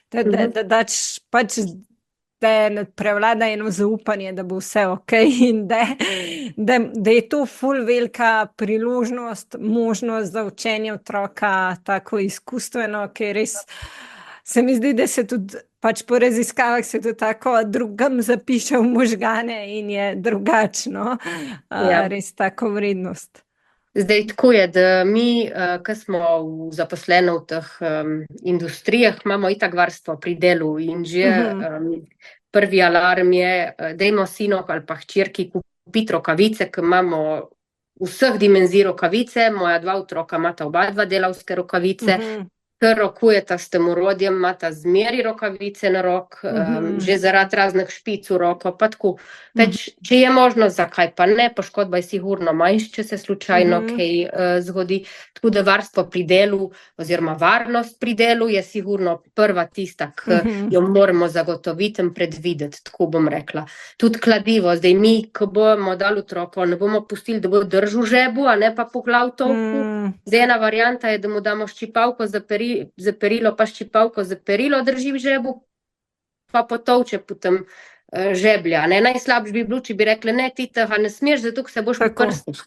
da daš pač prevlada eno zaupanje, da bo vse ok in da je to ful velika priložnost, možnost za učenje otroka tako izkustveno, ker res se mi zdi, da se tudi pač po raziskavah se to tako drugam zapiše v možgane in je drugačno, Ja. res tako vrednost. Zdaj, tako je, da mi, ki smo zaposleni v teh industrijah, imamo itak varstvo pri delu in že prvi alarm je, dajmo sinu ali pa hčerki kupiti rokavice, ker imamo vseh dimenzij rokavice, moja dva otroka imata oba dva delavske rokavice, ker rokujeta s tem orodjem, imata zmeri rokavice na rok, že zaradi raznih špic v roko, pa tako. Peč, če je možno, zakaj pa ne, poškodba je sigurno manjša, če se slučajno kaj zgodi. Tako da varstvo pri delu oziroma varnost pri delu je sigurno prva tista, ki jo moramo zagotoviti in predvideti, tako bom rekla. Tudi kladivo, zdaj mi, ko bomo dali otroko, ne bomo pustili, da bo držal žebu, a ne pa po glav tolku. Zdaj ena varianta je, da mu damo ščipalko za perilo, pa ščipalko za perilo drži v žebu, pa potolče potem žeblja. Najslabše bi bilo, če bi rekli, ne, ti tega ne smeš, zato se boš pokrstil.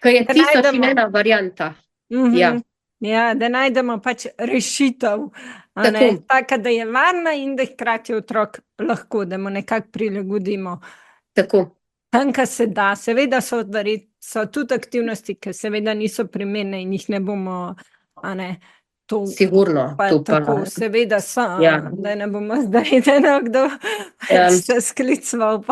Ker je 1001 varianta. Ja, da najdemo pač rešitev, taka, da je varna in da hkrati otrok lahko, da mu nekako prilagodimo. Tako. Tam, kar se da, seveda so tudi aktivnosti, ki seveda niso primerne in jih ne bomo, to sigurno, pa tako, seveda so, da ne bomo zdaj, da kdo se skliceval,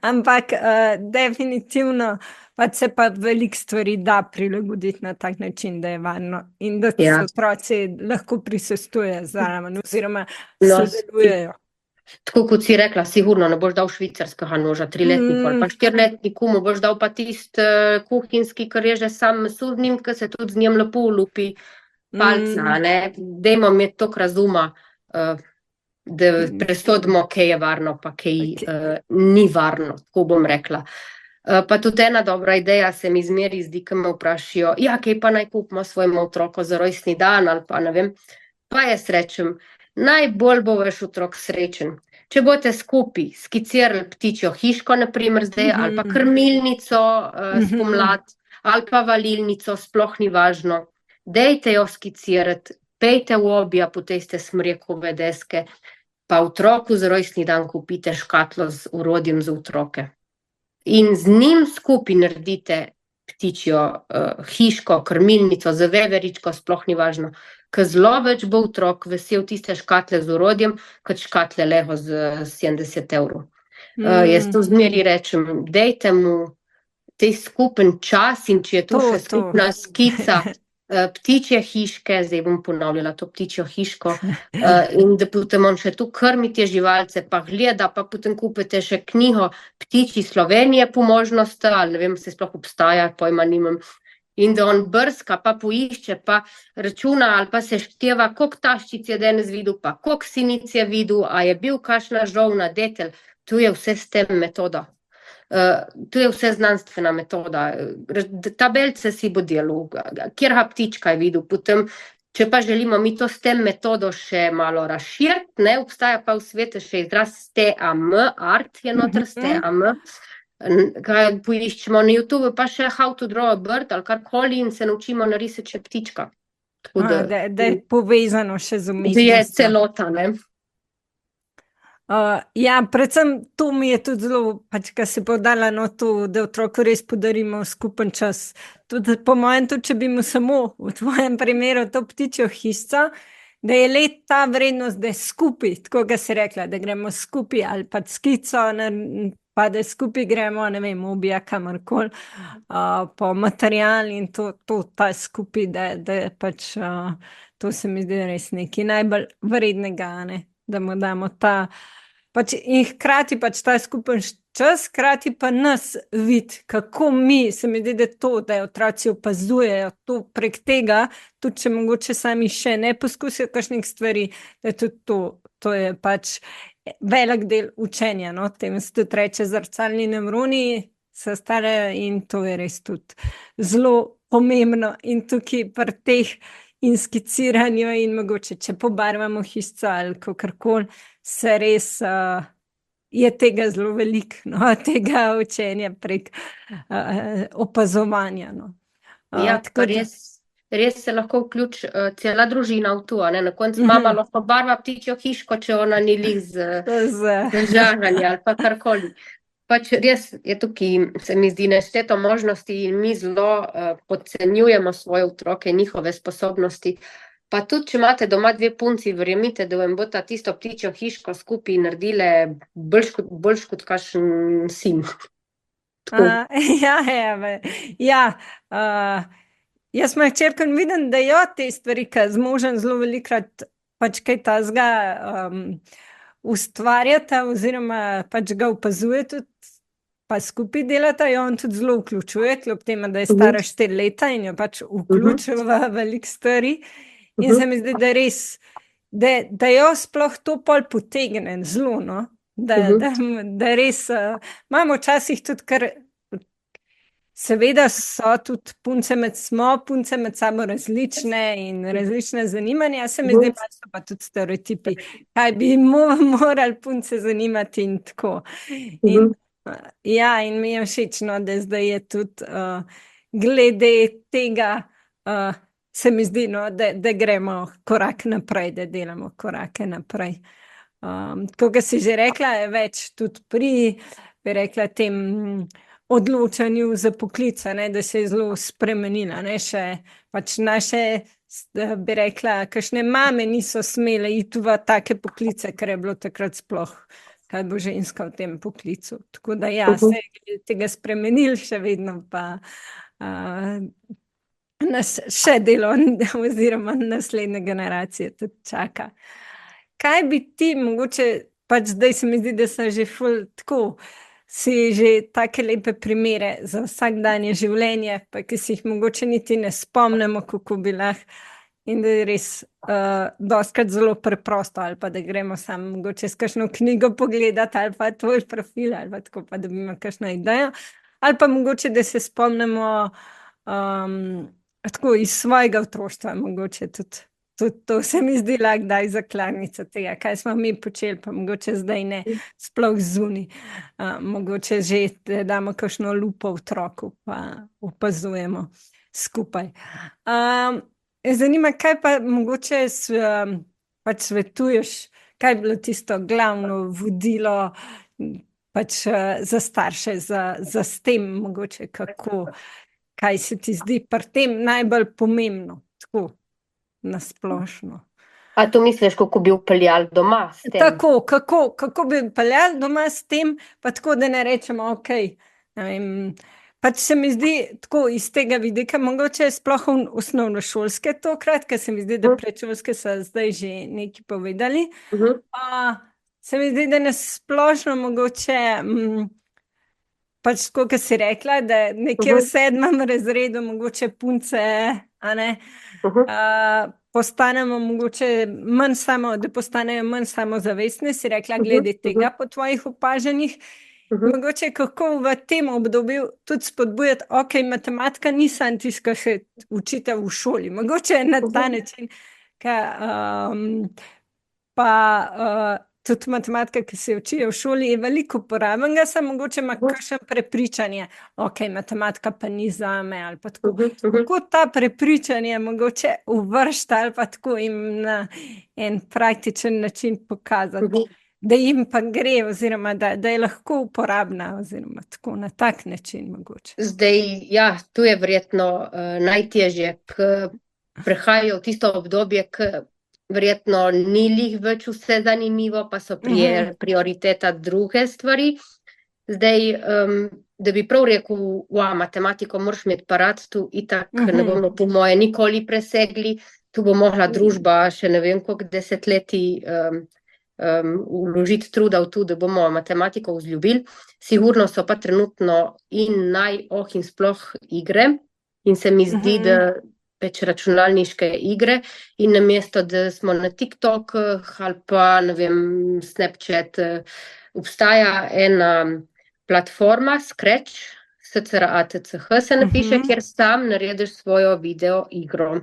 ampak definitivno pač se pa veliko stvari da prilagoditi na tak način, da je varno in da se otroci lahko prisustujejo zraven oziroma sodelujejo. Tako kot si rekla, sigurno ne boš dal švicarskega noža 3-letniku ali pa 4-letniku, mu boš dal pa tisti kuhinjski, ki reže sam meso z njim, ki se tudi z njim lepo lupi palca, ne. Dajmo imeti toliko razuma, da presodimo, kaj je varno, pa kaj ni varno, tako bom rekla. Pa tudi ena dobra ideja se mi zmeri zdi, ko me vprašajo, ja, kaj pa naj kupimo svojemu otroku za rojstni dan ali pa ne vem, pa jaz rečem, najbolj bo vaš otrok srečen, če boste skupaj skicirali ptičjo hiško, na primer zdaj, ali pa krmilnico spomlad, ali pa valilnico, sploh ni važno. Dejte jo skicirati, pejte v obja po tiste smrekove deske, pa otroku za rojstni dan kupite škatlo z orodjem za otroke. In z njim skupaj naredite ptičjo hiško, krmilnico, za veveričko, sploh ni važno. Ker zelo več bo otrok vesel tiste škatle z orodjem, kot škatle Lego z 70 €. Jaz to zmeri rečem, dejte mu tej skupen čas in če je to še skupna skica ptičje hiške, zdaj bom ponavljala to ptičjo hiško, in da potem on še tu krmi te živalce, pa gleda, pa potem kupite še knjigo Ptičji Slovenije po možnosti, ali ne vem, se sploh obstaja, pojma nimam. In da on brska, pa poišče, pa računa ali pa se števa, koliko taščic je danes videl, pa koliko sinic je videl, a je bil kakšna žolna detelj, to je vse s tem metoda. To je vse znanstvena metoda. Tabelce si bo delal, kjerga ptička je videl, potem, če pa želimo mi to s tem metodo še malo razširiti, ne, obstaja pa v svetu še izraz STEAM, art je noter, STEAM, kaj poiščemo na YouTube, pa še how to draw a bird ali karkoli in se naučimo narisati še ptička. Da je povezano še z umetnostjo. Da je celota, ne. Ja, predvsem to mi je tudi zelo, pač, kar si poudarila, no, to, da otroku res podarimo skupen čas. Tudi po mojem, tudi če bi mu samo v tvojem primeru to ptičjo hišco, da je let ta vrednost, da je skupaj, tako ga si rekla, da gremo skupaj ali pa skico, pa da skupaj gremo, ne vem, obja kamorkoli, po material in to ta skupaj, da je pač, to se mi zdi res nekaj najbolj vrednega, ne, da mu damo ta, pač in hkrati pač ta skupen čas, hkrati pa nas vid, kako mi, se mi zdi, da to, da otroci opazujejo to prek tega, tudi če mogoče sami še ne poskusijo kakšnih stvari, da tudi to je pač velik del učenja, no, tem se tudi reče zrcalni nevroni, se starajo in to je res tudi zelo pomembno in tukaj pri teh in skiciranju in mogoče, če pobarvamo hišco ali kakorkoli, se res je tega zelo veliko, no, tega učenja prek opazovanja. No. Ja, Tako pa da, res se lahko vključi cela družina v to, a ne? Na koncu mama mhm, lahko barva ptičjo hiško, če ona ni lih z, z žaganja ali pa karkoli. Pač res je tukaj, se mi zdi, nešteto možnosti in mi zelo podcenjujemo svoje otroke, njihove sposobnosti. Pa tudi, če imate doma dve punci, verjemite, da vam bo ta tisto ptičjo hiško skupaj naredile boljš kot kakšen sin. Tako. ja, ja, jaz sem hčerko in vidim, da jo te stvari, ki z možem zelo velikrat pač kaj tazga ustvarjata oziroma pač ga opazuje tudi, pa skupaj delata, jo on tudi zelo vključuje, kljub temu, da je stara 4 leta in jo pač vključuje v veliko stvari. In se mi zdi, da res, da jo sploh to pol potegne zelo, no? Da res imamo včasih tudi kar, seveda so tudi punce med sabo različne in različne zanimanja, se mi zdi, da so pa tudi stereotipi, kaj bi morali punce zanimati in tako. In, ja, in mi je všeč, no, da zdaj je tudi glede tega, se mi zdi, no, da gremo korak naprej, da delamo korake naprej. Tako si že rekla, je več tudi bi rekla, tem odločanju za poklica, ne, da se je zelo spremenila. Ne, še pač naše, bi rekla, kakšne mame niso smele iti v take poklice, ker je bilo takrat sploh, kaj bo ženska v tem poklicu. Tako da ja, se je tega spremenil, še vedno pa nas še delo oziroma naslednje generacije tudi čaka. Kaj bi ti mogoče, pač zdaj se mi zdi, da sem že ful tako, si že take lepe primere za vsakdanje življenje, pa ki si jih mogoče niti ne spomnimo, kako bi lahko, in da je res dostakrat zelo preprosto, ali pa da gremo samo mogoče s kakšno knjigo pogledati, ali pa tvoj profil, ali pa tako, pa da bi imel kakšno idejo, ali pa mogoče, da se spomnimo tako iz svojega otroštva, mogoče tudi to se mi zdi lahko daj zakladnica tega, kaj smo mi počeli, pa mogoče zdaj ne, sploh zunaj. Mogoče že damo kakšno lupo otroku, pa opazujemo skupaj. Zanima, kaj pa mogoče pač svetuješ, kaj je bilo tisto glavno vodilo pač za starše, za s tem mogoče kako, kaj se ti zdi pri tem najbolj pomembno, tako nasplošno. A to misliš, kako bi vpeljali doma s tem? Tako, kako bi vpeljali doma s tem, pa tako, da ne rečemo, ok, ne vem, pač se mi zdi tako iz tega vidika, mogoče sploh osnovnošolske tokrat, ker se mi zdi, da predšolske so zdaj že nekaj povedali. Se mi zdi, da nas splošno mogoče pač tako, kot si rekla, da nekje v 7. razredu mogoče punce, a ne, postanemo mogoče da postanejo manj samozavestne, si rekla, glede tega po tvojih opažanjih. Mogoče kako v tem obdobju tudi spodbujati, ok, matematika ni samo tisto, kar se učite v šoli, mogoče na ta način, pa tudi matematika, ki se učijo v šoli, je veliko uporabnega, samo mogoče ima kakšno prepričanje, ok, matematika pa ni zame, ali pa tako. Kako ta prepričanje mogoče uvršta, ali pa tako jim na en praktičen način pokazati, da jim pa gre, oziroma da je lahko uporabna, oziroma tako na tak način mogoče. Zdaj, ja, tu je verjetno najtežje, ker prehajajo v tisto obdobje, ker verjetno ni lih več vse zanimivo, pa so prioriteta druge stvari. Zdaj, da bi prav rekel, matematiko moraš imeti pa rad, tu itak ne bomo po moje nikoli presegli, tu bo mogla družba še ne vem koliko desetletij vložiti truda v to, da bomo matematiko vzljubili. Sigurno so pa trenutno in in sploh igre in se mi zdi, da več računalniške igre in namesto, da smo na TikTok ali pa, ne vem, Snapchat, obstaja ena platforma, Scratch, SCRATCH se napiše, kjer sam narediš svojo video igro.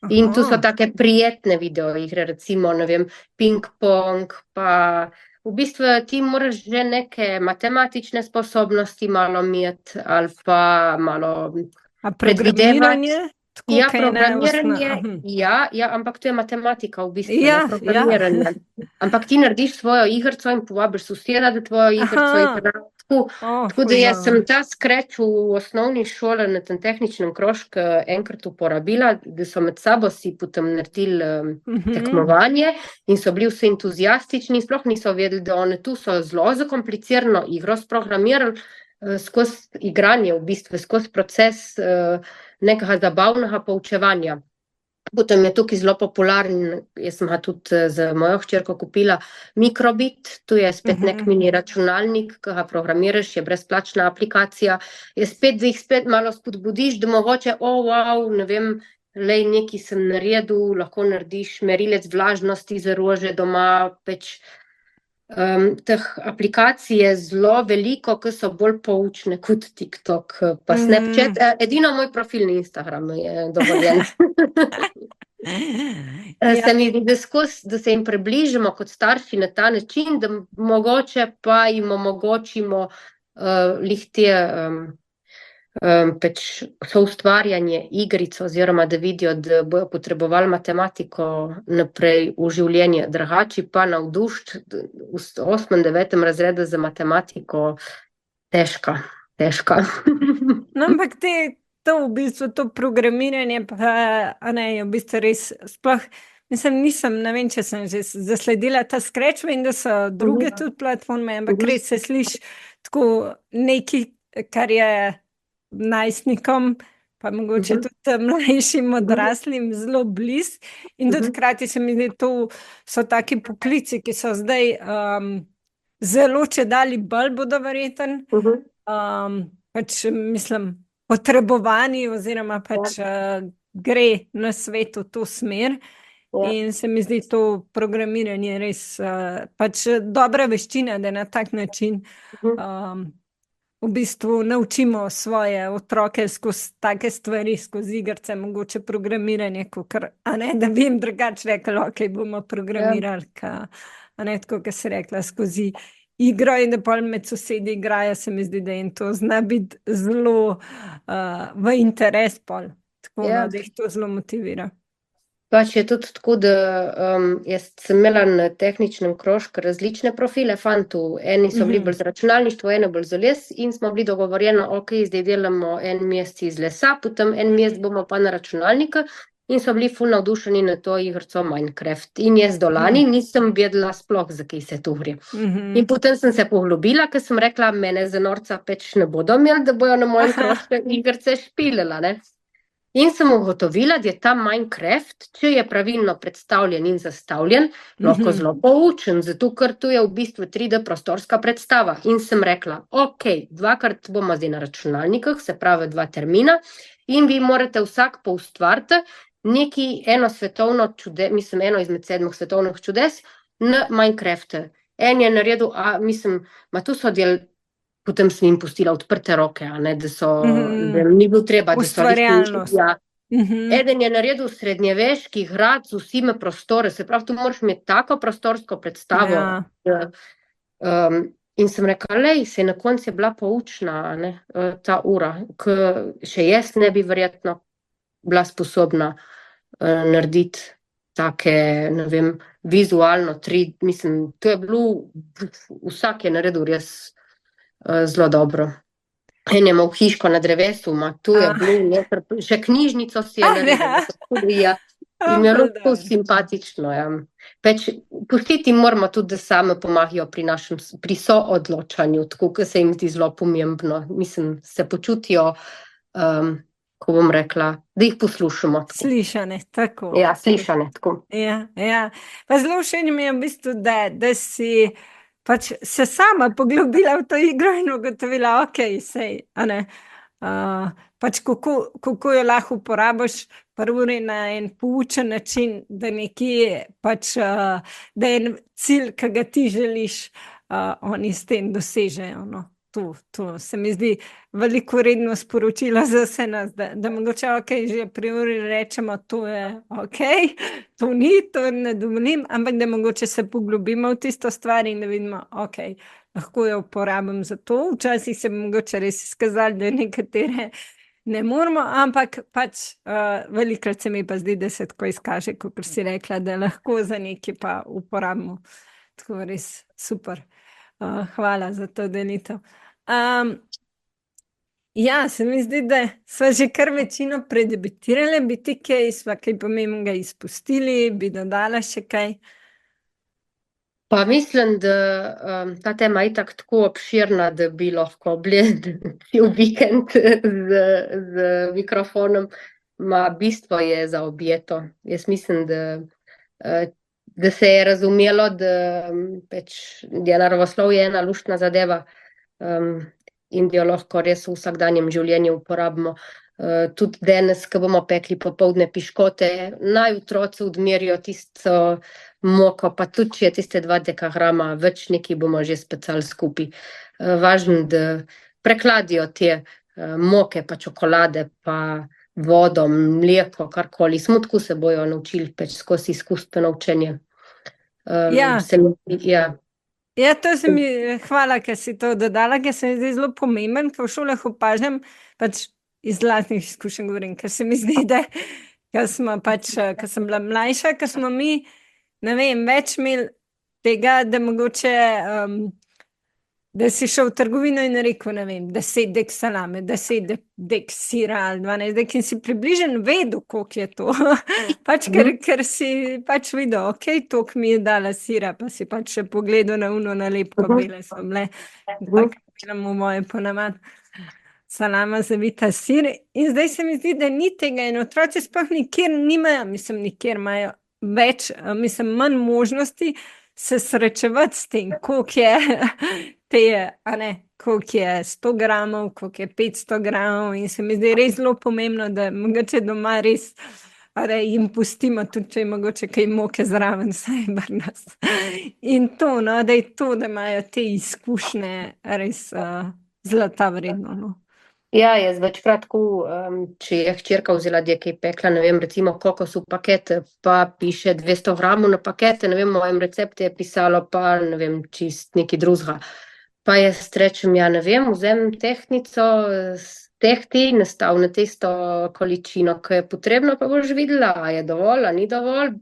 In tu so take prijetne video igre, recimo, ne vem, ping-pong, pa v bistvu ti moraš že neke matematične sposobnosti malo imeti ali pa malo A predvidevati. programiranje? Tako, Ja, kaj je programiranje, najosnovnejše? ampak to je matematika v bistvu, Ja, ne programiranje. Ampak ti narediš svojo igrico in povabiš soseda, da tvojo igrico igra. Tako da jaz sem ta Scratch v osnovni šoli na tem tehničnem krožku enkrat uporabila, da so med sabo si potem naredili tekmovanje in so bili vsi entuzijastični, sploh niso vedeli, da one tu so zelo zakomplicirano igro sprogramirali, skozi igranje v bistvu, skozi proces nekega zabavnega poučevanja. Potem je tukaj zelo popularen, jaz sem ga tudi z mojo hčerko kupila, Microbit, tu je spet nek mini računalnik, ki ga programiraš, je brezplačna aplikacija, je spet, da jih spet malo spodbudiš, da mogoče, wow, ne vem, lej, nekaj sem naredil, lahko narediš merilec vlažnosti za rože doma, peč. Teh aplikacij je zelo veliko, ki so bolj poučne kot TikTok pa Snapchat. Edino moj profil na Instagramu je dovoljen. Se mi zdi, da se jim približamo kot starši na ta način, da mogoče pa jim omogočimo lih te pač soustvarjanje igric oziroma da vidijo, da bojo potrebovali matematiko naprej v življenje. Drugače pa navdušiti v 8. 9. razredu za matematiko težka. No, ampak to v bistvu, to programiranje pa, je v bistvu res sploh, nisem, ne vem, če sem že zasledila ta Scratch, vem, da so druge tudi platforme, ampak res se sliši tako nekaj, kar je najstnikom, pa mogoče tudi mlajšim odraslim zelo blizu. In tudi hkrati se mi zdi, to so taki poklici, ki so zdaj zelo čedalje bolj bodo verjetno pač mislim potrebovani oziroma pač gre na svetu to smer. In se mi zdi to programiranje res pač dobra veščina, da na tak način v bistvu naučimo svoje otroke skozi take stvari, skozi igrice, mogoče programiranje, kakor, da bi jim drugače rekli, ok, bomo programirali, tako, kot si rekla, skozi igro in da pol med sosedi igrajo, se mi zdi, da jim to zna biti zelo v interes pol, tako da jih to zelo motivira. Pač je tudi tako, da jaz sem imela na tehničnem krožku različne profile fantov, eni so bili bolj za računalništvo, eni bolj za les in smo bili dogovorjeni, ok, zdaj delamo en mesec iz lesa, potem en mesec bomo pa na računalnika in so bili ful navdušeni na to igrico Minecraft. In jaz do lani nisem vedela sploh, za kaj se to gre. In potem sem se poglobila, ker sem rekla, mene za norca peč ne bodo imeli, da bojo na mojem krožku igrice špilila, ne. In sem ugotovila, da je ta Minecraft, če je pravilno predstavljen in zastavljen, lahko zelo poučen, zato ker to je v bistvu 3D prostorska predstava. In sem rekla, ok, 2krat bomo zdaj na računalnikih, se pravi 2 termina, in vi morate vsak poustvariti eno svetovno čudes, mislim, eno izmed 7 svetovnih čudes na Minecraftu. En je naredil, tu so del. Potem sem jim pustila odprte roke, da so, da ni bilo treba, da so ustvarjalnost. Eden je naredil srednjeveški grad z vsemi prostore, se pravi, tu moraš imeti tako prostorsko predstavo. In sem rekla, lej, se na koncu je bila poučna, ta ura, ki še jaz ne bi verjetno bila sposobna narediti take, ne vem, vizualno, mislim, to je bilo, vsak je naredil res zelo dobro. En je imel hiško na drevesu, tu je bilo, še knjižnico si je naredil, in je bilo simpatično. Peč, pustiti moramo tudi, da same pomagajo pri soodločanju, tako, ker se jim zdi zelo pomembno. Mislim, se počutijo, ko bom rekla, da jih poslušamo. Slišane, tako. Ja, slišane, tako. Ja. Pa zelo všeč mi je v bistvu, da si pač se sama poglobila v to igro in ugotovila, ok, sej, pač kako jo lahko uporabiš prvi na en poučen način, da nekje pač, da je cilj, ki ga ti želiš, oni s tem dosežejo, to se mi zdi veliko vredno sporočilo za vse nas, da mogoče že priori rečemo, to je to ni, to ne dovolim, ampak da mogoče se poglobimo v tisto stvar in da vidimo, lahko jo uporabim za to. Včasih se mogoče res izkazali, da nekatere ne moramo, ampak pač velikrat se mi pa zdi, da se tako izkaže, kot si rekla, da lahko za nekaj pa uporabimo. Tako res super. Hvala za to delitev. Ja, se mi zdi, da sva že kar večino predebatirali, bi ti sva kaj pomembnega izpustili, bi dodala še kaj? Pa mislim, da ta tema je tako obširna, da bi lahko bili cel vikend z mikrofonom. Bistvo je za objeto. Jaz mislim, da se je razumelo, da je naravoslovje ena luštna zadeva in da jo lahko res v vsakdanjem življenju uporabimo. Tudi danes, ko bomo pekli popoldne piškote, naj otroci odmerijo tisto moko, pa tudi če je tiste 2 dekagrama, več nekaj bomo že specali skupaj. Važno, da prekladijo te moke, pa čokolade, pa vodo, mleko, karkoli. Smutku se bojo naučili skozi izkustveno učenje. Ja, to se mi, hvala, ker si to dodala, ker se mi zdi zelo pomemben, ker v šolah opažam, pač iz lastnih izkušenj govorim, ker se mi zdi, da ker sem bila mlajša, ker smo mi, ne vem, več imeli tega, da mogoče, da si šel v trgovino in rekel, ne vem, 10 dek salame, 10 dek sira ali 12 dek in si približno vedel, koliko je to. Ker si pač videl, toliko mi je dala sira, pa si pač še pogledal na uno nalepko, bele so bile, tako delamo moje ponavadi. Salama zavita sir in zdaj se mi zdi, da ni tega in otroci sploh nikjer nimajo, nikjer imajo več, manj možnosti se srečevati s tem, koliko je koliko je 100 gramov, koliko je 500 gramov in se mi zdi res zelo pomembno, da mogoče doma res jim pustimo, tudi če je mogoče kaj moke zraven, saj nas. In to, da je to, da imajo te izkušnje res zlata vredno, Ja, jaz večkrat, če je hčerka vzela nekaj pekla, ne vem, recimo kokosov paket, pa piše 200 gramov na pakete, ne vem, v mojem receptu je pisalo pa, ne vem, čist nekaj drugega. Pa jaz rečem, ja, ne vem, vzem tehtnico, tehti, nastav na tisto količino, ki je potrebno, pa boš videla, a je dovolj, a ni dovolj,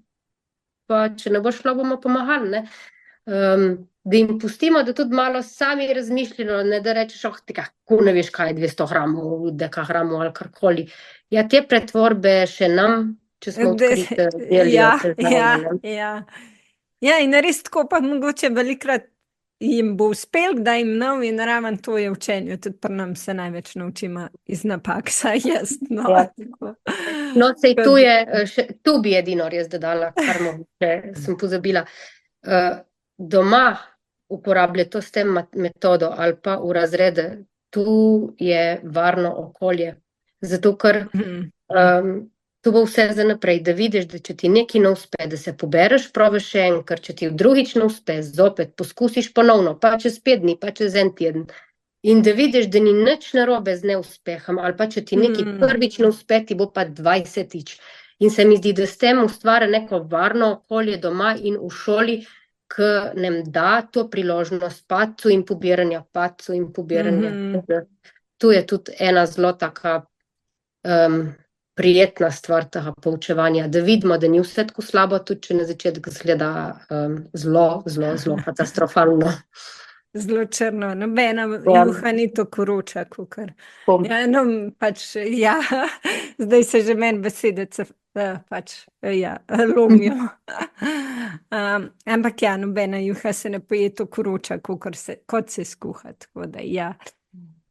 pa če ne bo šlo, bomo pomagali, ne. Da jim pustimo, da tudi malo sami razmišljajo, ne da rečeš, kako ne veš, kaj je 200 gramov, dekagramov ali karkoli. Ja, te pretvorbe še nam, če smo odkriti, delijo te znanje. Ja, in res tako pa mogoče velikrat jim bo uspel, da jim nov in raven to je učenje. Tudi pri nam se največ naučimo iz napak, saj jaz. No, sej tu bi edino res dodala, kar sem pozabila. Doma uporabljati to s tem metodo ali pa v razrede, tu je varno okolje. Zato, ker tu bo vse za naprej, da vidiš, da če ti nekaj ne uspe, da se pobereš, probaš še enkrat, če ti drugič ne uspe, zopet poskusiš ponovno, pa čez 5 dni, pa čez en teden. In da vidiš, da ni nič narobe z neuspehom, ali pa če ti nekaj prvič ne uspe, ti bo pa 20-tič. In se mi zdi, da s tem ustvarja neko varno okolje doma in v šoli, ki nam da to priložnost padcu in pobiranja. Tu je tudi ena zelo taka prijetna stvar tega poučevanja, da vidimo, da ni vse tako slabo, tudi če na začetku zgleda zelo katastrofalno. Zelo črno, nobena juha ni tako vroča, kakor. Zdaj se že meni besede lomijo. Ampak nobena juha se ne poje tako vroča, kot se skuha, tako da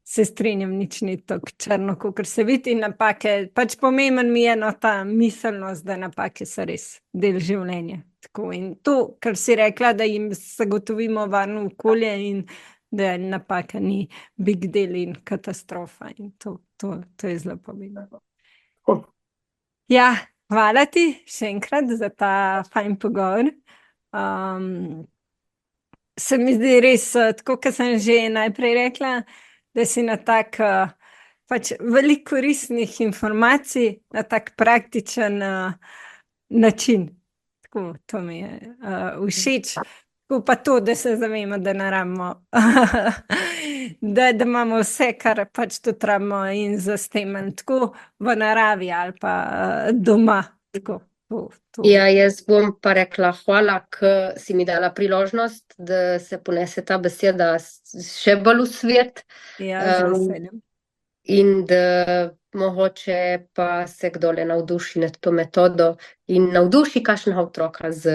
se strinjam, nič ni tako črno, kakor se vidi in napake, pomemben mi je ta miselnost, da napake so res del življenja. Tako in to, kar si rekla, da jim zagotovimo varno okolje in da napaka ni big deal in katastrofa in to je zelo pomembno. Ja, hvala ti še enkrat za ta fajn pogovor. se mi zdi res, tako kot sem že najprej rekla, da si na tak pač veliko koristnih informacij na tak praktičen način. Tako, to mi je všeč. Tako pa to, da se zavemo, da ne rabimo, da imamo vse, kar pač tudi rabimo in za stemen, tako v naravi ali pa doma. Tako, to. Ja, jaz bom pa rekla hvala, ker si mi dala priložnost, da se ponese ta beseda še bolj v svet. Ja, z veseljem. In da mogoče pa se kdole navduši nad to metodo in navduši kakšnega otroka z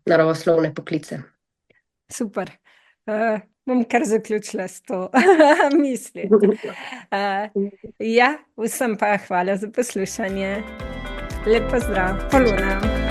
naravoslovne poklice. Super. Bom kar zaključila s to misli. Ja, vsem pa hvala za poslušanje. Lep pozdrav, Polona.